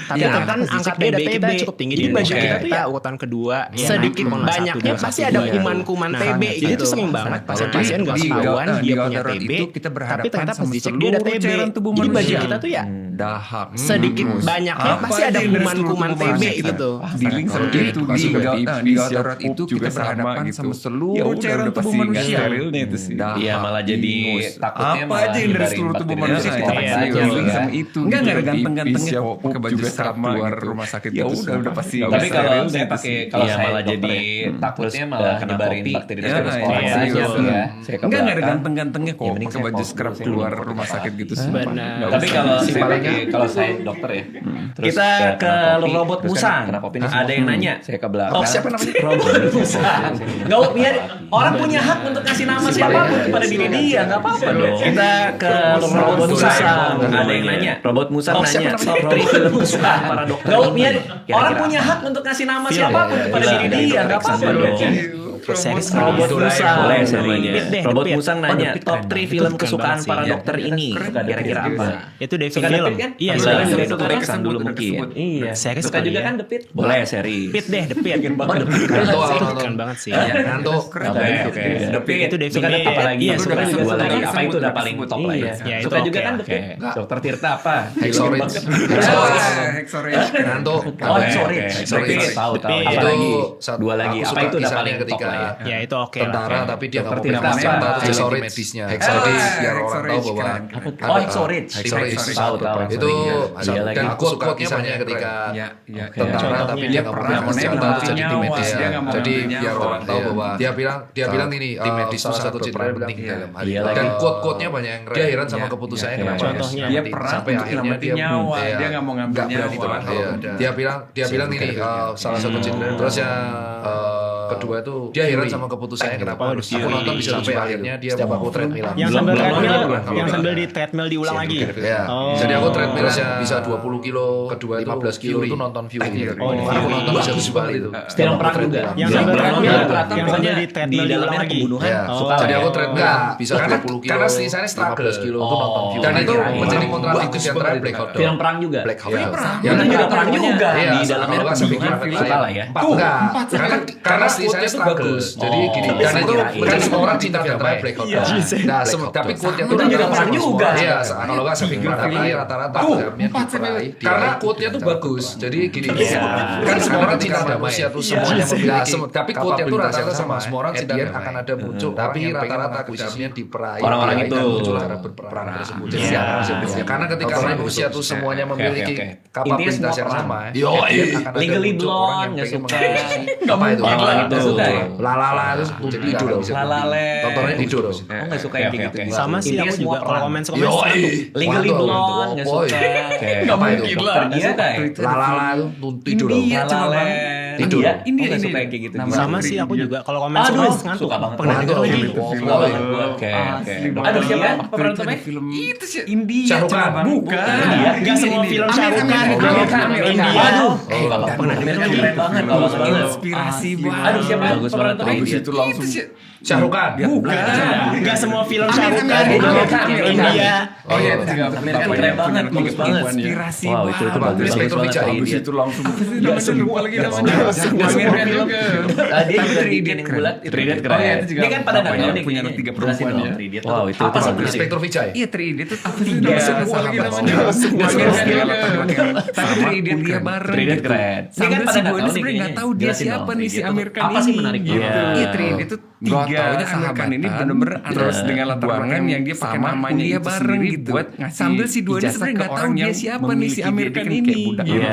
Tapi kan angka TB kita cukup tinggi di baju kita tuh ya urutan kedua. Sedikit banyaknya pasti ada kuman-kuman TB. Jadi tuh sering banget pasien-pasien nggak ketahuan dia punya TB. Tapi ternyata pas dicek dia ada TB. Jadi baju kita tuh ya dahak sedikit banyaknya pasti ada kuman-kuman TB gitu. dealing seperti itu di darurat itu kita berhadapan sama seluruh cairan tubuh manusia sterilnya itu sih Iya malah jadi takutnya apa aja yang dari seluruh tubuh manusia kita dealing sama itu Enggak ada Pipis, ganteng-gantengnya ya, kok pakai baju juga scrub sama keluar gitu. rumah sakit Ya gitu udah pasti Tapi kalau steril saya gitu pakai sih. kalau Iya, saya malah dokter jadi ya, takutnya terus malah kena nyebarin kopi. bakteri Ya, virus iya, orang iya, aja iya. tuh ya. Saya ke Enggak ada belakang. ganteng-gantengnya kok Ya, mending pakai saya baju fokus scrub dulu, keluar saya rumah fokus sakit aja. gitu sih. Benar. Nggak Tapi usah. kalau saya Simpelnya. pakai kalau saya dokter ya. Terus Kita ke kopi, robot terus musang. kan kena kopi nih Ada semua. yang nanya. Saya ke belakang. Oh, siapa namanya? Robot musang. Enggak biar orang punya hak untuk kasih nama siapapun kepada diri dia, enggak apa-apa dong. Kita ke robot musang. Ada yang nanya. Robot musang Oh, siapa nanya. namanya? Top 3 film kesukaan para dokter. Enggak biar orang punya hak untuk kasih nama siapapun kepada diri dia, enggak apa-apa dong. Series Robot musang Boleh, namanya. Depit deh, Robot Depit. musang nanya Depit top keren 3 banget. film Itu kesukaan keren para banget dokter ini. Kira-kira apa? Itu David Suka Film. Depit kan? Iya, Suka suka Depit Depit. itu Rexan dulu mungkin. Iya. Series Suka kali juga ya. kan Depit? Boleh seri. Depit deh, Depit. Oh, Depit. Ngantuk, Itu nonton. keren banget sih. Ngantuk. Oke. Depit. Itu David Suka Lee. apa lagi? Iya, Suka suka juga juga lagi. lagi. Apa itu udah paling top lah ya? Ya, itu Suka juga oke, kan oke. Depit? Dokter Tirta apa? Hexorich. Ngantuk. Oh, Hexorich. Hexorich. Depit. Tahu. Depit. Apa lagi? satu- Dua lagi. aku Apa suka itu udah kisahnya paling top ketika lah ya? Ya itu oke. tentara tapi dia nggak mau Dokter pindah Tirta terus apa? Hexorich medisnya Hexorich biar orang tahu bahwa Oh, Hexorich. Hexorich Tahu, tahu. itu Iya lagi. dan Aku quote suka quote kisahnya ketika Contohnya, tentara tapi dia nggak mau pernah pindah senjata terus jadi tim nyawa, medis dia nggak mau jadi ngambil biar nyawa. orang tahu bahwa dia bilang ini tim medis salah salah satu satu cedera penting dalam hal Iya ini lagi. dan quote quotenya banyak yang dia heran sama keputusannya Iya. kenapa Contohnya. Dia mati. perang sampai untuk akhirnya nyelamatin nyawa, dia nggak mau ngambil berani nyawa. turun Iya. dia bilang ini salah satu cedera terus yang kedua itu dia heran sama keputusannya kenapa aku nonton bisa sampai akhirnya dia mau treadmill Yang Belum- sambil belum treadmill, nonton, belum. yang sambil di treadmill diulang lagi. ya Oh. jadi aku treadmill bisa 20 kilo kedua 15 kilo itu nonton Fury aku nonton bisa 7 kali itu Film perang juga. Yang Belum sambil treadmill, nonton. yang sambil di treadmill Di diulang dalamnya lagi. pembunuhan. Ya, Oh. jadi aku ya. treadmill bisa Karena- 20 kilo karena sisanya struggle. 15 kilo itu nonton Fury Dan itu menjadi bagus kontradiktif banget antara itu. Black Hawk Film perang juga. Black Hawk Ya, itu juga perang juga. Iya, Di dalamnya kalau nggak ada saya pikir pembunuhan. film Suka lah ya. Enggak, karena sisanya itu bagus. Jadi Oh. gini, dan itu Kirain. kan semua orang cinta film Black Hawk. Nah, tapi quote-nya Itu juga perang juga. Iya, kalau nggak saya pikir rata-rata filmnya diperaih. Karena quote-nya tuh bagus. Jadi gini, kan semua orang cinta manusia tuh semuanya memiliki. Tapi quote-nya tuh rata-rata sama semua orang cinta akan ada muncul. Tapi rata-rata quote-nya diperaih. Orang-orang itu. muncul cara berperang tersebut. Jadi karena ketika manusia tuh semuanya memiliki kapabilitas yang sama. Yo, Legally Blonde nggak suka. Apa itu? Orang-orang itu suka ya? Lalala itu jadi tidur. Lalale. Tontonnya tidur. Oh nggak suka yang kayak gitu. Sama sih aku juga kalau komen Yo, Legally Waduh, Blonde nggak boy. suka. Apa itu? Dokter nggak suka ya? Lalala itu tidur. Lalale. India. India. India suka yang kayak gitu. Sama sih aku juga. Kalau komen ngantuk. Suka banget. Pernah denger lagi. Suka banget gue. Oke. Aduh siapa pemeran utamanya? Film itu sih India. Bukan. Gak semua film Shahrukan. India. Aduh. Pernah denger lagi. Keren banget. Bagus banget. Inspirasi banget. Aduh siapa pemeran utamanya? Bagus itu langsung. Shahrukan. Bukan. Gak semua film Shahrukan. India. Oh iya, Amerika keren banget, bagus banget. Inspirasi. Wow, itu bagus banget. Bagus itu langsung. Lupa lagi namanya. Amerika juga. Dia juga bikin yang bulat. Trident keren. Oh iya, itu juga. Dia kan pada nonton nih punya kayaknya. 3 perempuan ya. Wow, itu Apa sih bagus. Inspektur Vijay? Iya, Trident itu apa sih? Lupa lagi namanya. Tapi Trident dia bareng. Trident gitu. keren. Dia kan Sambil pada si nggak gue tahu nih sebenarnya nggak kayaknya. tahu dia Jelasin siapa dong, nih si Trident Amerika tuh ini. apa sih menariknya? Iya, Trident itu Gua 3 taunya Amerikan ini sahabatan, bener-bener terus iya. dengan latar belakang yang dia pakai namanya kuliah itu bareng sendiri gitu. buat sambil si dua ini sebenarnya nggak tahu dia siapa nih si Amerikan ini. Iya.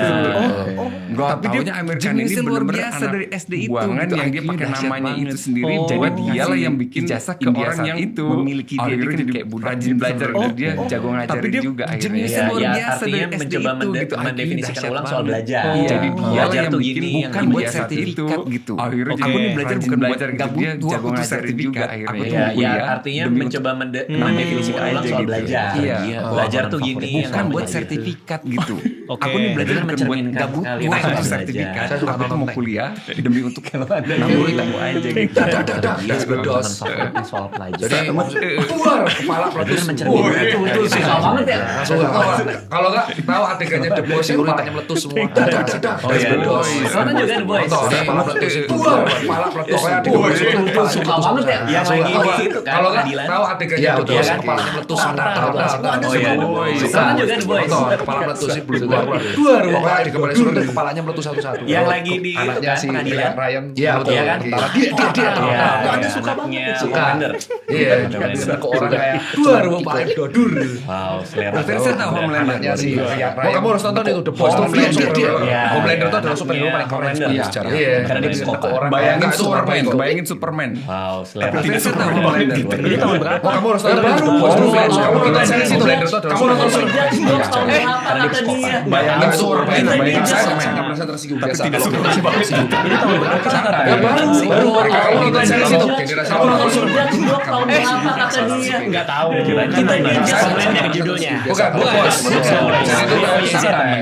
Gua Tapi dia taunya American ini jenisnya luar bener-bener biasa anak dari SD itu buangan gitu. yang dia IQ pakai dahsyat namanya banget. itu sendiri. Oh, Jadi dialah yang bikin ijazah ke India orang saat yang itu memiliki dia akhirnya jadi kayak budak rajin belajar gitu. dan dia jago Tapi ngajarin dia juga akhirnya. jenisnya Ya, luar ya, biasa artinya dari SD mencoba itu gitu. mendefinisikan dahsyat ulang soal banget. belajar. Iya, jadi Oh. dia Belajar yang tuh bikin gini, yang bukan ini buat biasa sertifikat gitu. Akhirnya Aku jadi nih belajar rajin bukan buat belajar gitu. gak Dia butuh jago aku tuh ngajarin sertifikat juga akhirnya. aku tuh Iya, ya kuliah artinya demi mencoba mendefinisikan aja ulang soal gitu. belajar. Iya. Belajar tuh gini. yang bukan buat namanya sertifikat gitu. Oke. Aku nih belajar Itu bukan buat mencerminkan gak butuh kalian aku soal tuh belajar. sertifikat. Saya suka Aku tuh nonton mau tank. kuliah demi untuk kalau ada Namburi aja gitu. Dah, geledos. Soal pelajar. Jadi keluar kepala peletus. Itu susah banget ya. Langsung kalau nggak tahu adegannya The Boys yang kepalanya meletus semua. Dah, Oh iya, The Boys. Nonton juga The Boys. Nonton, kepala meletus itu. Kepala meletus. Pokoknya adegan Suka banget ya. Yang lagi di itu kan Kalau nggak pengadilan. tahu adegannya The Boys yang kepalanya meletus semua. Oh iya, The Boys. Nonton juga The Boys. Nonton, kepala meletus sih belum keluar. Pokoknya adegan paling seru tuh kepalanya meletus satu-satu. Yang lagi di itu anaknya kan si pengadilan. Ryan. Iya betul. Iya kan? Dia. Iya, Anaknya suka banget. suka. Commander. Iya, bisa ke orang kayak duar bapaknya dodur. Wow, selera. Berarti saya tahu Homelander. Anaknya si Ryan. Kamu harus nonton itu The Boys tuh film superhero. Iya. Homelander itu adalah superhero paling keren Homelander. secara. Iya. Iya, Karena dia bisa psikopat. ke orang Bayangin kayak itu orang Superman, baik. bayangin Superman. Wow, selera. Tapi saya tahu Homelander. Ini tahun berapa? Oh, kamu harus nonton The Boys tuh film. Kamu nonton series itu Homelander itu adalah superhero. Karena dia psikopat. Bayangin Superman, bayangin saya Superman. nggak merasa tersinggung biasa. tidak Kalau suka. kita tersinggung. Ini tahun berapa? Ya bareng sih. Kamu nonton series itu. Kamu nonton Superman. Nggak tahu. Kita ninja. Homelander judulnya. Bukan, Boys.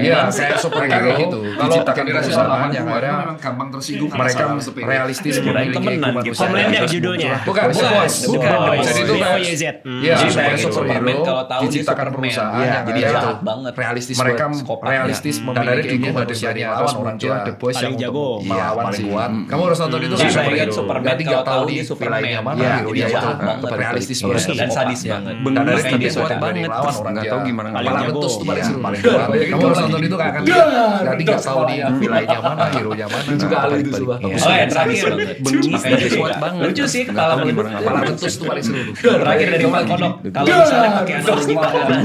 Iya, kayak superhero gitu. Kalau generasi sama yang akhirnya memang gampang tersinggung. mereka realistis memiliki temenan gitu. kemanusiaan. Homelander judulnya. Bukan, The Boys. Bukan. Jadi itu kayak BOYZ. Iya, Jadi supaya bayangin Superman superhero kalau tahu dia diciptakan Superman. perusahaan Iya, yang jadi dia jahat banget. realistis Mereka buat- psikopat. realistis Ya. memiliki Dan kemanusiaannya atas orang muncullah dia The Boys paling yang jago. melawan si kuat. Kamu harus nonton itu Jadi kan bayangin superhero. Superman Berarti nggak kalau tahu tahu di dia Superman. wilayahnya mana Iya, hero dia nya jahat itu banget. realistis Iya, banget. dan sadis Iya. banget. Dan Bener, dari tapi dia kuat sudah banget. lawan Terus orang nggak dia. tahu gimana Kepala jago. meletus tuh paling seru. Paling Kamu harus nonton itu akan jadi nggak tahu di wilayahnya mana hero nya mana. juga ahli itu, coba. Oh ya, terakhir. Bengis Makanya tapi suka. kuat banget. Lucu sih kepala meletus. Kepala meletus tuh paling seru. Terakhir dari Pak Kodok. Kalau misalnya pakai analogi makanan.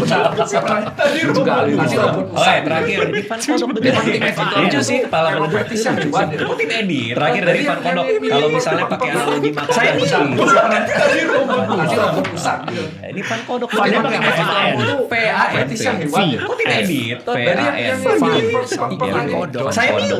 juga ahli itu. Oh ya, terakhir. Ivan Kodok betul. Lucu sih kepala meletus. Tim edit. Terakhir dari Ivan Kodok. Kalau misalnya pakai analogi makanan. Saya ini Ivan Kodok. Dia pakai VAN. VAN. Kok tim edit? VAN. Kodok. Saya milih.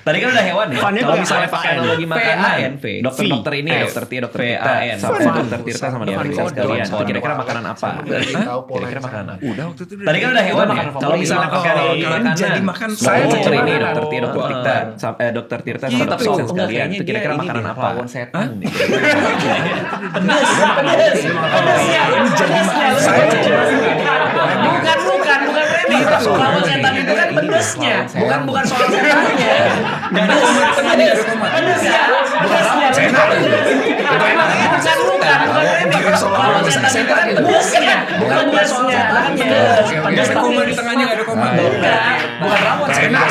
Tadi kan udah hewan ya. Fannya Kalau pakai misalnya VAN. pakai analogi makanan, dokter-dokter ini, F. dokter Tia, dokter Tirta, sampai dokter Tirta sama dokter Tirta sekalian. Itu kira-kira makanan apa? Kira-kira makanan apa? Udah waktu itu. Tadi kan udah hewan ya. Kalau misalnya pakai analogi makanan, jadi makan saya saya dokter ini, jadi dokter Tia, dokter Tirta, sampai dokter Tirta sama dokter Tirta sekalian. Itu kira-kira makanan apa? Pawon setan. Bukan ini. Pawon setan itu kan pedesnya, bukan soal setannya. Nggak ada pedesnya. Pedesnya. Bukan setan itu kan pedesnya, bukan pedesnya. Ada koma di tengahnya nggak ada koma. Bukan rawon setan.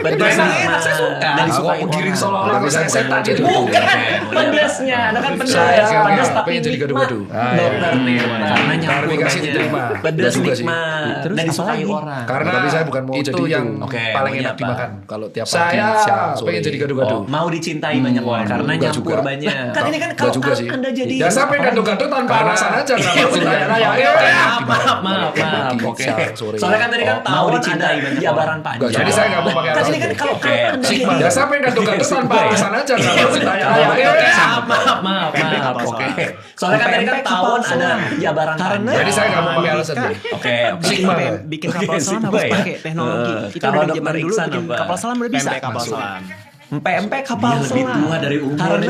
Saya suka. Dan disukai giring orang. seolah-olah saya setan gitu. Pedesnya, Anda kan pedes. Saya tapi pengen jadi nikmat. gado-gado. Dokter Tirta. Karena Klarifikasi diterima. Pedes Juga sih. nikmat. Dan disukai orang. Karena tapi saya bukan mau itu jadi yang paling maunya enak apa? dimakan kalau tiap pagi Saya siang sore. pengen jadi gado-gado. Mau dicintai banyak orang karena enggak nyampur juga. banyak. Kan ini kan Enggak kalau juga sih. Anda jadi Ya saya pengen gado-gado tanpa alasan aja. maaf. Oke. Soalnya kan tadi kan mau tawon dicintai ada jabaran panjang. Jadi saya nggak mau pakai Kan alasan. ini kan kalau Anda jadi Ya saya pengen gado-gado tanpa alasan aja. maaf. Oke. Soalnya kan tadi kan tawon ada jabaran panjang. Jadi saya nggak mau pakai alasan. Oke. Bikin kapal selam harus pakai teknologi. Kita Kalau dari Dr. zaman dulu Iksan bikin apa? kapal selam udah bisa. kapal selam. Empe kapal lebih selam. tua dari umur. Karena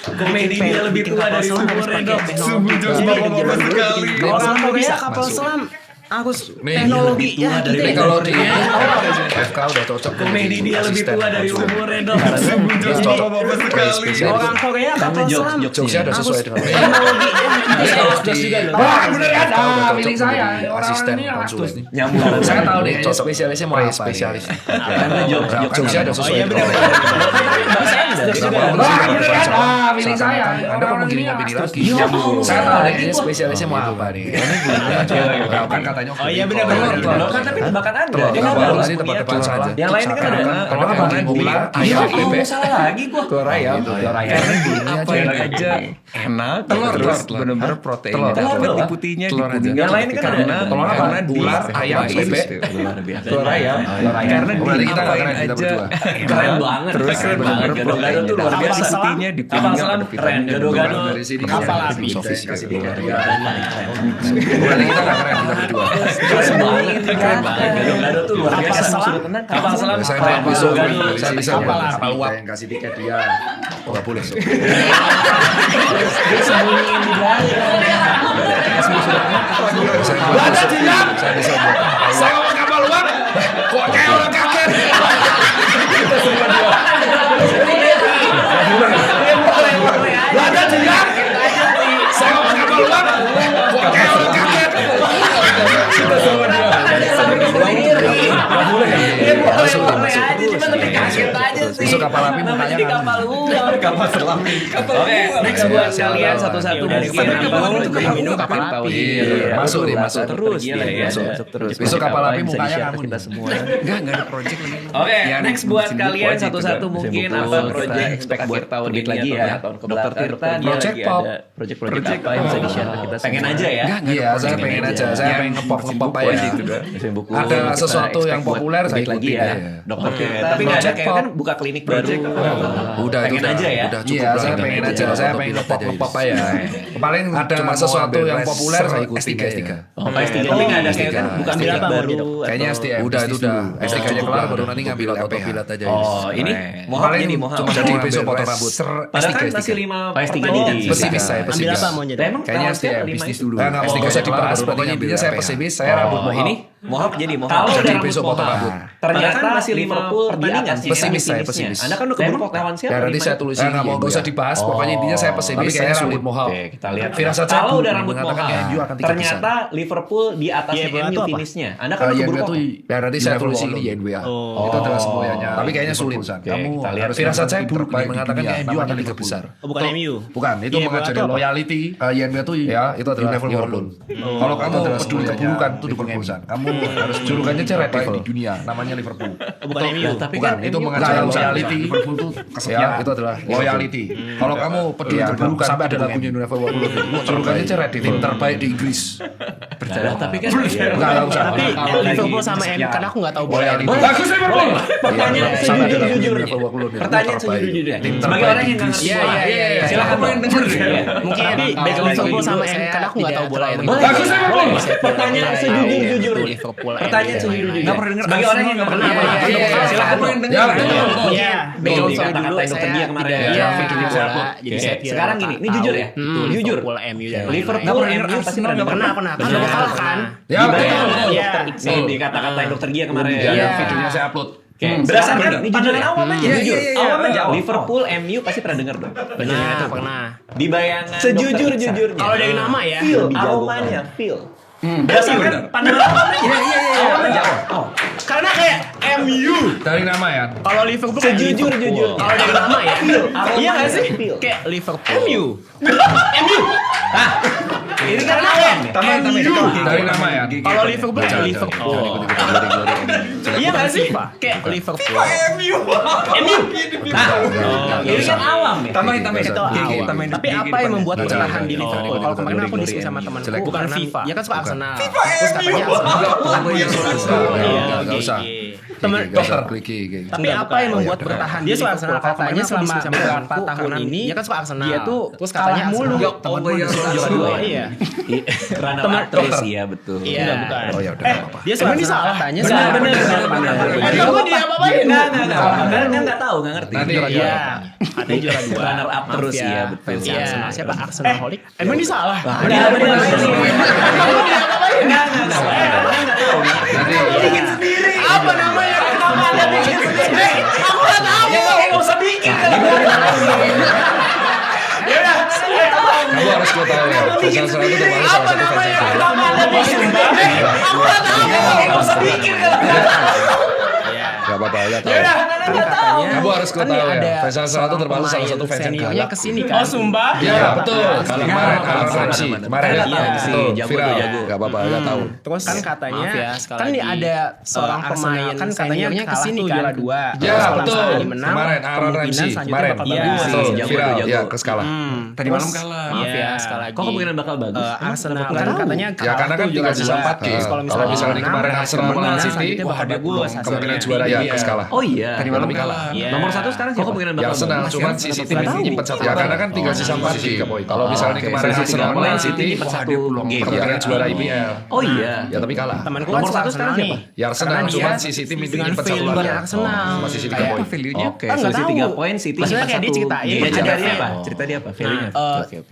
Komedi dia lebih tua dari umurnya dok. kapal selam mau bisa kapal selam harus teknologi Ini ya. kalau di FK udah cocok. Komedi dia lebih tua dari umurnya dok. Orang Korea kapal selam Jokesnya udah sesuai dengan teknologi Tapi kalau di Wah bener ya, FK udah cocok pilih saya. menjadi asisten konsulen. Nyambung. Saya tahu nih spesialisnya mau apa. Spesialis. Karena Jokesnya udah sesuai. Wah bener ya, pilih saya. Anda kok mau giring opini lagi? Saya tahu nih. Ini spesialisnya mau apa nih? Ini belum kan katanya. Oh iya benar. Kan tapi tebakan Anda. Telur Dia kan apa? harus Tadi tebak-tebakan saja. Yang lain kan ada. Telur apa? Ular, ayam, bebek. Salah lagi gua. Telur ayam. Apa yang aja enak, terus benar-benar proteinnya dapat di putihnya, di kuningnya. Yang lain kan ada. Telur apa? Karena di Ular, ayam, bebek. Telur ayam. Karena Berarti kita nggak diapain keren, kita aja berdua. Keren banget. terus keren benar-benar banget. Gado-gado proteinnya tuh luar dapat. biasa. Putihnya di Kapal kuningnya selam ada keren. vitamin. Gado-gado. Dari sini Kapal api. kasih tiga. Berarti kita nggak keren, kita berdua. Keren banget. Keren banget. Gado-gado tuh luar biasa. Kapal selam Saya keren. bisa Gado-gado. saya bisa Kapal buat api. kita yang kasih tiket dia. Oh nggak boleh. Disembunyiin di balik. Saya bisa buat. Saya mau kapal uang. Kok kayak orang kaget. Ada tidak? Saya mau kapal uang. Kok kayak orang kaget. Besok kapal api mukanya Kapal selam. Oke, next buat kalian satu-satu dari minum kapal api. Masuk nih, masuk terus Iya, ya. masuk terus. Besok kapal api Bisa mukanya di-share ke kamu kita nih. semua. Enggak ada project lagi. Oke, Yang next buat sibuk kalian project satu-satu juga. mungkin Sibuk apa project. project expect buat tahun ini lagi ya, tahun ke belakang. Tirta dia Project lagi pop. ada project-project apa yang bisa di-share ke kita semua. Pengen aja ya. Iya, saya pengen aja. Saya pengen ngepop aja. Buku, Ada kita sesuatu yang expect buat populer saya balik lagi ikutin ya. aja. Dokter Tirta. Tapi nggak ada kayak kan buka klinik baru. Udah itu Pengen aja ya. Udah cukup lah. Saya pengen aja. Saya pengen ngepop aja. Paling ada sesuatu yang populer saya ikutin S3. Oh, S3 tapi nggak ada kayak kan buka klinik apa, baru. Kayaknya STM. Udah itu udah. S3-nya kelar baru nanti ngambil autopilot aja. Oh, ini mohon Paling ini mohon. cuma jadi besok potong rambut. Padahal kan masih 5 pertandingan. Pesimis saya, Ambil pesimis. apa mau jadi? Emang Kayaknya tahun STM lima bisnis itu? dulu. Nggak usah dibahas. Pokoknya intinya saya pesimis. Saya rambut mohon. Ini mohon jadi mohon. Kalau Jadi udah besok potong rambut. Ternyata masih Liverpool pertandingan sih. Pesimis saya, finishnya. pesimis. Anda kan udah keburu lawan siapa? Ya nanti saya tulis. Nggak mau usah dibahas. Pokoknya intinya saya pesimis. Saya rambut mohon. Oke, kita lihat. Firasat saya Kalau udah buruk, rambut mengatakan mohon, MU akan 3 besar. ternyata Liverpool di atasnya YNWA MU itu apa? finishnya. Anda kan udah keburu potong. Ya nanti saya tulis ini YNWA. Itu adalah semuanya. Tapi kayaknya sulit. Kamu kita lihat. firasat saya buruk mengatakan MU akan 3 besar. Oh, bukan MU. Bukan, itu YNWA mengajari itu apa? loyalty. YNWA itu ya, itu adalah Liverpool. Kalau kamu peduli keburukan itu Liverpool. Kamu harus julukannya aja Red Devil di dunia, namanya Liverpool. Oh, bukan MU. Tapi Bukan, kan itu MU mengajari kalah. loyalty. Liverpool itu ya, itu adalah loyalty. Kalau kamu peduli keburukan sampai ada lagunya Liverpool. Julukannya aja Red Devil, terbaik di Inggris. Berjalan tapi kan Enggak usah. Tapi Liverpool sama MU kan aku nggak tahu bola. Loyalty. Bagus Liverpool. Pertanyaan Sampai ada lagunya sejujur-jujurnya. Liverpool. Pertanyaan sejujur-jujurnya. Tim Sebagai terbaik orang di yang nggak Inggris. ngerti Iya, bola. iya, iya. Silakan mau yang denger ya. Mungkin Tapi baik Liverpool sama MU kan aku nggak tahu bola ya. Bagus Liverpool. Pertanyaan sejujur-jujurnya. Liverpool. Pertanyaan sejujur-jujurnya. Nggak pernah denger Sebagai orang yang nggak pernah. Iya, iya, iya. Silakan mau yang denger. Ya, betul. Iya, Betul, sorry kata-kata dulu yang dokter dia kemarin. Iya, Iya, video saya bola. upload. Jadi Oke, saya sekarang gini, ini jujur ya. Jujur. Liverpool MU dari Liverpool MU pasti pernah pernah kan udah kalah kan? Ya, betul. Iya. Nih di kata-kata yang dokter Gia kemarin. Iya. Videonya saya upload. Oke, berdasarkan Bener. pandangan awam aja, Iya, jujur. iya, iya, Awam aja. bener. Liverpool MU pasti pernah dengar dong. Benar itu pernah. Di bayangan Sejujur-jujurnya. dokter Iksan. Kalau dari nama ya, Feel, lebih jago aromanya, feel. Berdasarkan pandangan awam aja. Karena kayak MU. Dari nama ya. Kalau Liverpool Sejujur. Kalau dari nama ya. Iya nggak sih? Kayak Liverpool. MU. Ini kan awam. Dari nama ya. Kalau Liverpool kayak Liverpool. Iya nggak sih? Kayak Liverpool. MU. Ini kan awam ya. Tambahin. Tapi apa yang membuat bertahan di Liverpool? Kalau kemarin aku diskusi sama temanku, bukan FIFA. Ya kan suka Arsenal. Terus katanya Arsenal. Enggak usah. Temen Dokter Kliki. Tapi apa yang membuat bertahan dia suka Arsenal? Katanya selama beberapa tahun ini dia kan suka Arsenal. Dia tuh terus katanya mulu. Temenku juara 2. Iya. Runner up terus ya betul. Iya, bukan. Oh ya udah apa-apa. Dia suka Arsenal katanya. Benar. Kamu dia apa-apain? Enggak, enggak tahu, enggak ngerti. Nanti Iya. Katanya juara 2. Runner up terus ya betul. Iya. Siapa Arsenal holic? Emang dia salah? Benar. Kamu dia apa-apain? Enggak tahu. Nanti Bikin sendiri. Apa namanya? Kenapa Anda bikin sendiri? Aku enggak tahu. Ya enggak usah bikin. Ya udah, saya tahu. kamu harus gue tahu ya. Faisal Salah itu termasuk salah satu fans yang Kenapa Anda bikin sendiri? Aku enggak tahu. Enggak usah bikin kalau enggak tahu. Gak apa-apa, gak tahu. Kamu harus gue tahu ya. Faisal Salah itu termasuk salah satu fans yang galak. Kesini kan? Oh Sumba? Iya betul. Kalau kemarin Aaron Ramsey. Kemarin Iya, jago viral. tuh, jago. Gak apa-apa, gak tahu. Terus kan katanya Maaf ya, kan ini ada seorang pemain kan katanya kesini kan juara 2. Ya betul. Kemarin Aaron Ramsey. Kemarin. Iya, Betul. jago, Viral. jago. Ya terus kalah. Tadi malam kalah. Maaf ya sekali lagi. Kok kemungkinan bakal bagus? Arsenal kan katanya Ya karena kan tinggal sisa 4 game. Kalau misalnya kemarin Arsenal menang City, kemungkinan juara ya terus kalah. Oh iya. Tadi malam kalah. Nomor 1 sekarang siapa? Kok kemungkinan Ya bakal Arsenal bagus? cuma si City nyimpen 1. Ya karena kan tinggal sisa 4 game. Kalau misalnya kemarin Arsenal menang City, nyimpen 1 game. kemungkinan juara IPL. Oh iya. Ya tapi kalah. Temanku Nomor kan 1 sekarang siapa? Ya Arsenal cuma si City dengan nyimpen 1 value lagi. Arsenal. Masih City Kayak poin. Value-nya Oke, nggak selisih tahu. 3 poin City Maksudnya nyimpen kayak dia 1. ceritain. Dia cerita Ada dia apa? apa? Cerita dia apa? Value-nya.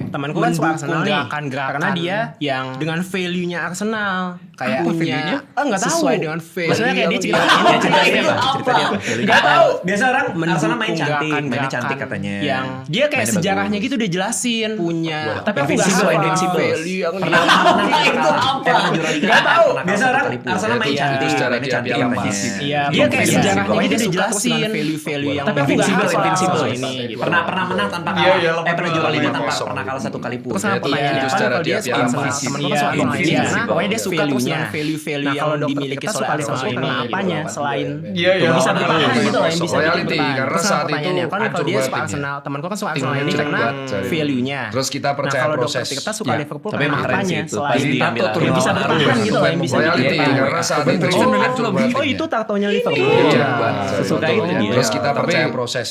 Temanku kan suka Arsenal nih karena dia yang dengan value-nya Arsenal kayak punya nggak tahu sesuai dengan value. Maksudnya kayak dia ceritain Dia ceritain apa? Cerita dia apa? Nggak tahu. Biasa orang Arsenal main Mendukung cantik, gerakan- mainnya cantik katanya. Yang dia kayak Mainnya sejarahnya bagus. gitu dia jelasin punya. Tapi aku nggak Invincible, hafal Invincible. value yang Pernah dia menang itu apa? pernah juara liga. Nggak tahu. Biasa orang Arsenal main Iya. cantik, Itu secara mainnya dia cantik piala katanya. emas. Iya, dia kayak Iya, sejarahnya pokoknya dia dia dijelasin value-value yang Tapi aku nggak Invincible, hafal Invincible ini. gitu. Pernah menang tanpa kalah. Pernah juara liga tanpa 5-0. pernah kalah 1 kali pun. Terus sama Itu pertanyaannya itu kan secara kalau dia dia suka piala sama emas. temen-temen Iya, suka Invincible. dia pokoknya dia suka terus value-nya. dengan value-value yang dimiliki oleh Arsenal ini apanya selain Iya, bisa bertahan gitu loh yang bisa bikin Loyalty, bertahan. karena Terus sama saat itu pertanyaannya kan kalau dia suka timnya. Arsenal temanku kan suka Arsenal ini Timnya karena jelek value-nya. Terus kita Nah percaya kalau proses. dokter kita suka Ya. Liverpool Tapi karena emang keren apanya sih itu. selain Pasti diambil yang bisa bertahan gitu loh yang bisa bikin Loyalty, bertahan. karena saat itu Oh itu tartonya Liverpool. Iya. Sesuka itu dia. Terus kita percaya proses.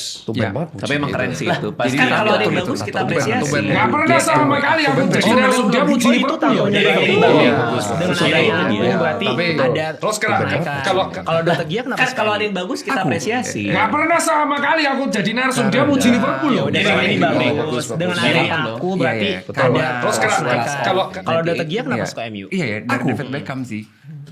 Tapi emang keren sih itu. Pasti kan kalau ada yang diatur bagus itu, kita tumben, apresiasi. tumben. Nggak pernah sama kali aku jadi langsung dia muji itu Liverpool. tartonya Iya, Liverpool. iya, Dengan sesuka adanya itu dia. itu berarti Tapi ada terus kalau dokter Gia kenapa Kan kalau ada yang bagus kita apresiasi. Nggak pernah sama kali aku jadi langsung dia muji Liverpool loh. udah ini bagus dengan adanya aku berarti Iya, iya. ada Terus kalau dokter Gia kenapa Iya. suka MU? Iya ya, dari David Beckham sih.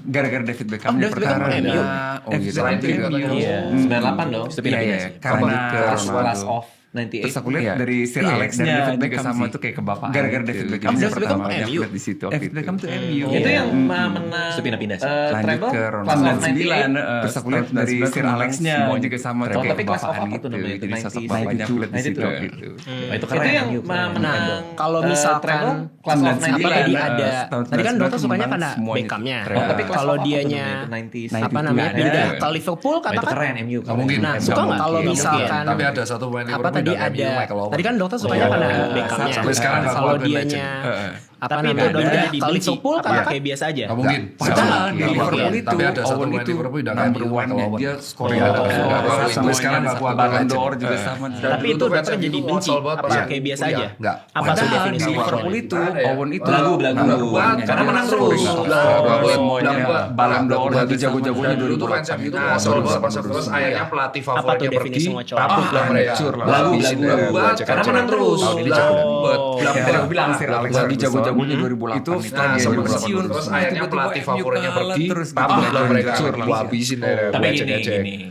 Gara-gara David Beckham David Beckham MU? Oh gitu. Selain itu juga katanya. Iya, 98 dong. Itu Iya, pindah-pindah iya. sih. Karena Class of 98. terus aku lihat Iya. dari Sir Iya, Alex dari dan David David Beckham sama sih. tuh kayak kebapaan. Gara-gara gitu. David Jadi Beckham. yang David Beckham pertama MU? lihat di situ. David Beckham tuh MU. Itu yang Iya. menang. Itu pindah-pindah sih. lanjut Treble, ke Class of Ronaldo 98. 99 terus aku lihat dari Sir Alexnya juga sama tuh Oh, kayak tapi kelas of kebapaan apa gitu. tuh namanya? Jadi sosok 90s, bapaknya aku lihat di situ 92. gitu. Oh, itu keren. Itu yang menang. Kalau misalkan Treble, Class of apa 99. tadi ada tahun tadi kan dokter 99 sukanya karena semuanya Beckhamnya. keren. Tapi Class Kalau of apa tuh dianya namanya? Itu 90s. apa 92 namanya ada. pindah ke Liverpool Itu katakan keren MU. Nggak mungkin. Nah, suka nggak kalau Nggak misalkan Tapi ada satu pemain apa Liverpool tadi yang ada Michael Owen. tadi kan dokter sukanya karena Beckhamnya. Sampai sekarang nggak Kalau keluar dari dianya apa Tapi namanya itu udah ada ke Liverpool katakan kayak biasa aja. Nggak mungkin. Padahal di Nggak Liverpool mungkin. itu Tapi ada satu Owen pemain itu Liverpool udah number kayak one Michael Owen. dia scoring Iya, top iya, score iya. sampai sekarang Satu Ballon legend. d'Or juga sama. Tapi itu dokter jadi benci apa kayak biasa aja. Enggak. Apa tuh Padahal definisi di Liverpool itu Owen itu Belagu. Karena menang terus. semuanya Ballon d'Or lagi jago-jagonya dulu tuh fans MU itu ngocol banget. Terus akhirnya pelatih Apa tuh favoritnya definisi pergi. ngocol? Tapuk lah mereka. Belagu. Karena menang terus. Tahun ini jago. Aku bilang lagi jago-jagonya 2008 itu setelah Nah, dia sebelum pensiun terus akhirnya pelatih favoritnya pergi, terus tambah mereka hancur gua habisin Tapi gini,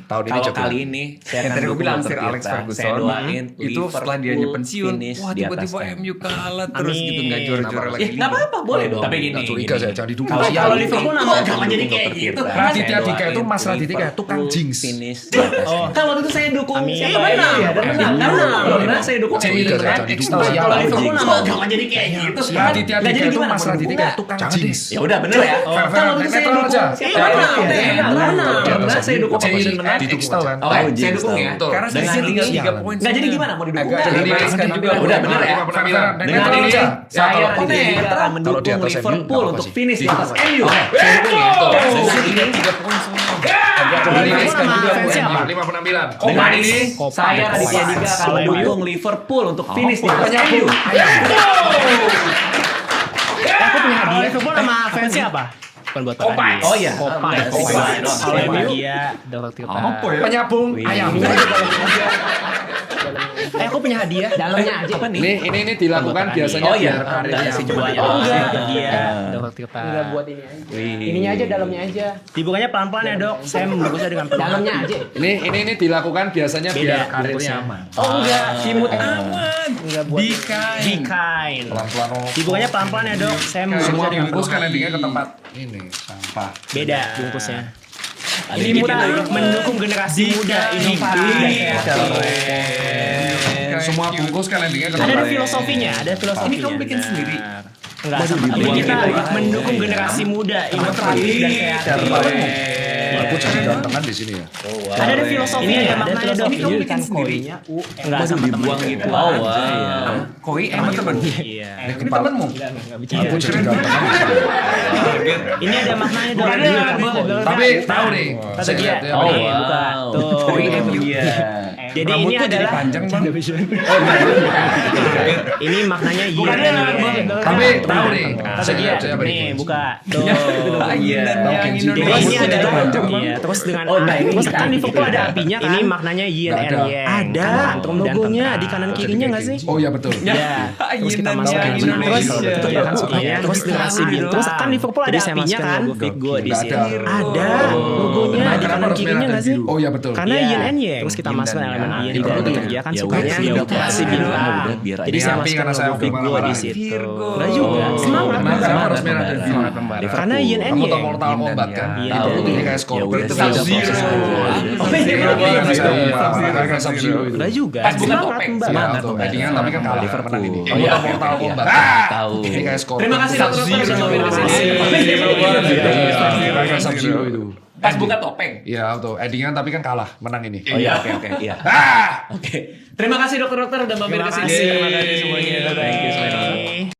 tahun ini kalau jago. kali ini saya Yang tadi aku dukung bilang Dr. Sir Alex Tirta. Ferguson Saya doain itu setelah dia Liverpool pensiun, finish wah di atas tiba-tiba 10. MU kalah terus Amin. gitu nggak juara-juara lagi. Nggak apa-apa, boleh dong. Tapi gini, Nggak curiga saya, jangan didukung. Kalau Liverpool kok jangan jadi kayak gitu. Raditya Dika itu Mas Raditya kayak tukang jinx. Finish di atas 10. Kalau waktu itu saya dukung Amin. siapa ya? Karena saya dukung Curiga saya, jangan didukung. Kalau Liverpool kok jangan jadi kayak gitu. Raditya Nggak Dika jadi itu gimana? Mas Raditya kayak tukang jinx. Ya udah bener ya. Kalau waktu itu saya netral dukung aja. siapa? Karena saya dukung opposition menang. Di Jinx tahu kan? Oke, saya dukung ya. Karena Dengan selisih tinggal ini 3 poin. nggak jadi gimana mau didukung nggak? Jadi Nggak? kan juga Udah bener ya. Dengan ini saya kalau Raditya Dika akan kalau di mendukung atas MU, Liverpool nggak untuk apa-apa finish sih. di atas MU. Saya dukung ya. Selisih tinggal 3 poin semua. Liverpool sama fansnya apa? 5 penampilan. Dengan ini Kopa. saya Raditya Dika akan Kalau mendukung Liverpool untuk finish di atas MU. Aku punya hadiah. Liverpool sama fansnya apa? Bukan buat Pak Adi. Oh iya. Kopai. Kopai. Kalau MU dia Dr. Tirta. Apa ya? Penyambung ayam. Aku punya hadiah. Dalamnya aja. Apa nih? Ini dilakukan biasanya Oh iya. biar karirnya Enggak sih semuanya. jualnya. Enggak. Dia Dr. Tirta. Enggak buat ini aja. Ininya aja, dalamnya aja. Dibukanya pelan-pelan ya dok. Saya membungkusnya dengan pelan. Dalamnya aja. Ini dilakukan biasanya Beda biar karirnya bungkusnya. aman. Oh enggak, simut Aman. enggak buat. Be kind. Pelan-pelan. Dibukanya pelan-pelan ya dok. Saya Semua membungkusnya dengan bungkus pelan. kan endingnya ke tempat ini sampah. Beda bungkusnya. Ada Ini kita kita mendukung generasi muda inovatif dan kreatif. Semua bungkus kan endingnya ke Ada tempat. filosofinya, ada filosofinya. Ini kamu bikin sendiri? Enggak sama teman kita mendukung generasi muda inovatif dan kreatif. Aku jadi gantengan di sini ya. Ada filosofinya, ada maknanya dok. Ini kamu bikin sendiri? Enggak sama teman gitu. kita. Oh wow. Koi emang temen? Iya. Ini temenmu? Aku jadi gantengan di sini. Ini ada maknanya dok. Tapi tahu nih, Kata saya dia, lihat ya, oh Bang. buka. Tuh. Koi MU. Jadi ini Rambutku jadi adalah panjang bang. ini maknanya yin and yang. Tapi tahu nih, Kata saya dia, lihat saya nih buka. Tuh. Iya. Jadi ini ada iya, terus dengan terus kan di Liverpool ada apinya kan. Ini maknanya yin Nggak and ada. yang. Ada logonya di kanan kirinya enggak sih? Oh iya betul. Ya, terus kita Yin and masukin yang terus Indonesia. iya kan sukanya terus generasi bintang. Terus kan Liverpool ada apinya kan. Go di Nggak sini. ada. Ada logonya di Kenapa kanan harus kirinya merah dan enggak sih? biru? Oh iya betul. Karena Iya. yin and yang. Terus kita Yin masukkan dan elemen yang. yin Itu dan betul. dia kan Ya sukanya udah, generasi udah, bintang. udah, biar Jadi aja. saya Api masukkan karena saya logo hobi Virgo di marah-marah. situ. Virgo. Enggak juga. Semangat. Kenapa harus merah dan biru? Karena yin and Kamu yang. tahu Mortal Kombat kan? Iya. Tahu ini kayak Ya Scorpion udah, itu Sub-Zero. Sub-Zero itu. Enggak juga. Pas bukan Semangat topeng. Mbak. Semangat tuh, endingnya tapi kan kalah Liverpool. menang ini. Oh, Kamu iya, tahu oke, Mortal oke, Kombat? Tahu. Ini kayak Scorpion. Terima kasih dokter sudah mampir ke sini. Kayak Sub-Zero itu. Pas buka topeng. Iya tuh, endingnya tapi kan kalah, menang ini. Oh iya, oke, iya. Oke. Terima kasih dokter-dokter udah mampir ke sini. Terima kasih. Terima kasih semuanya. Thank you so much.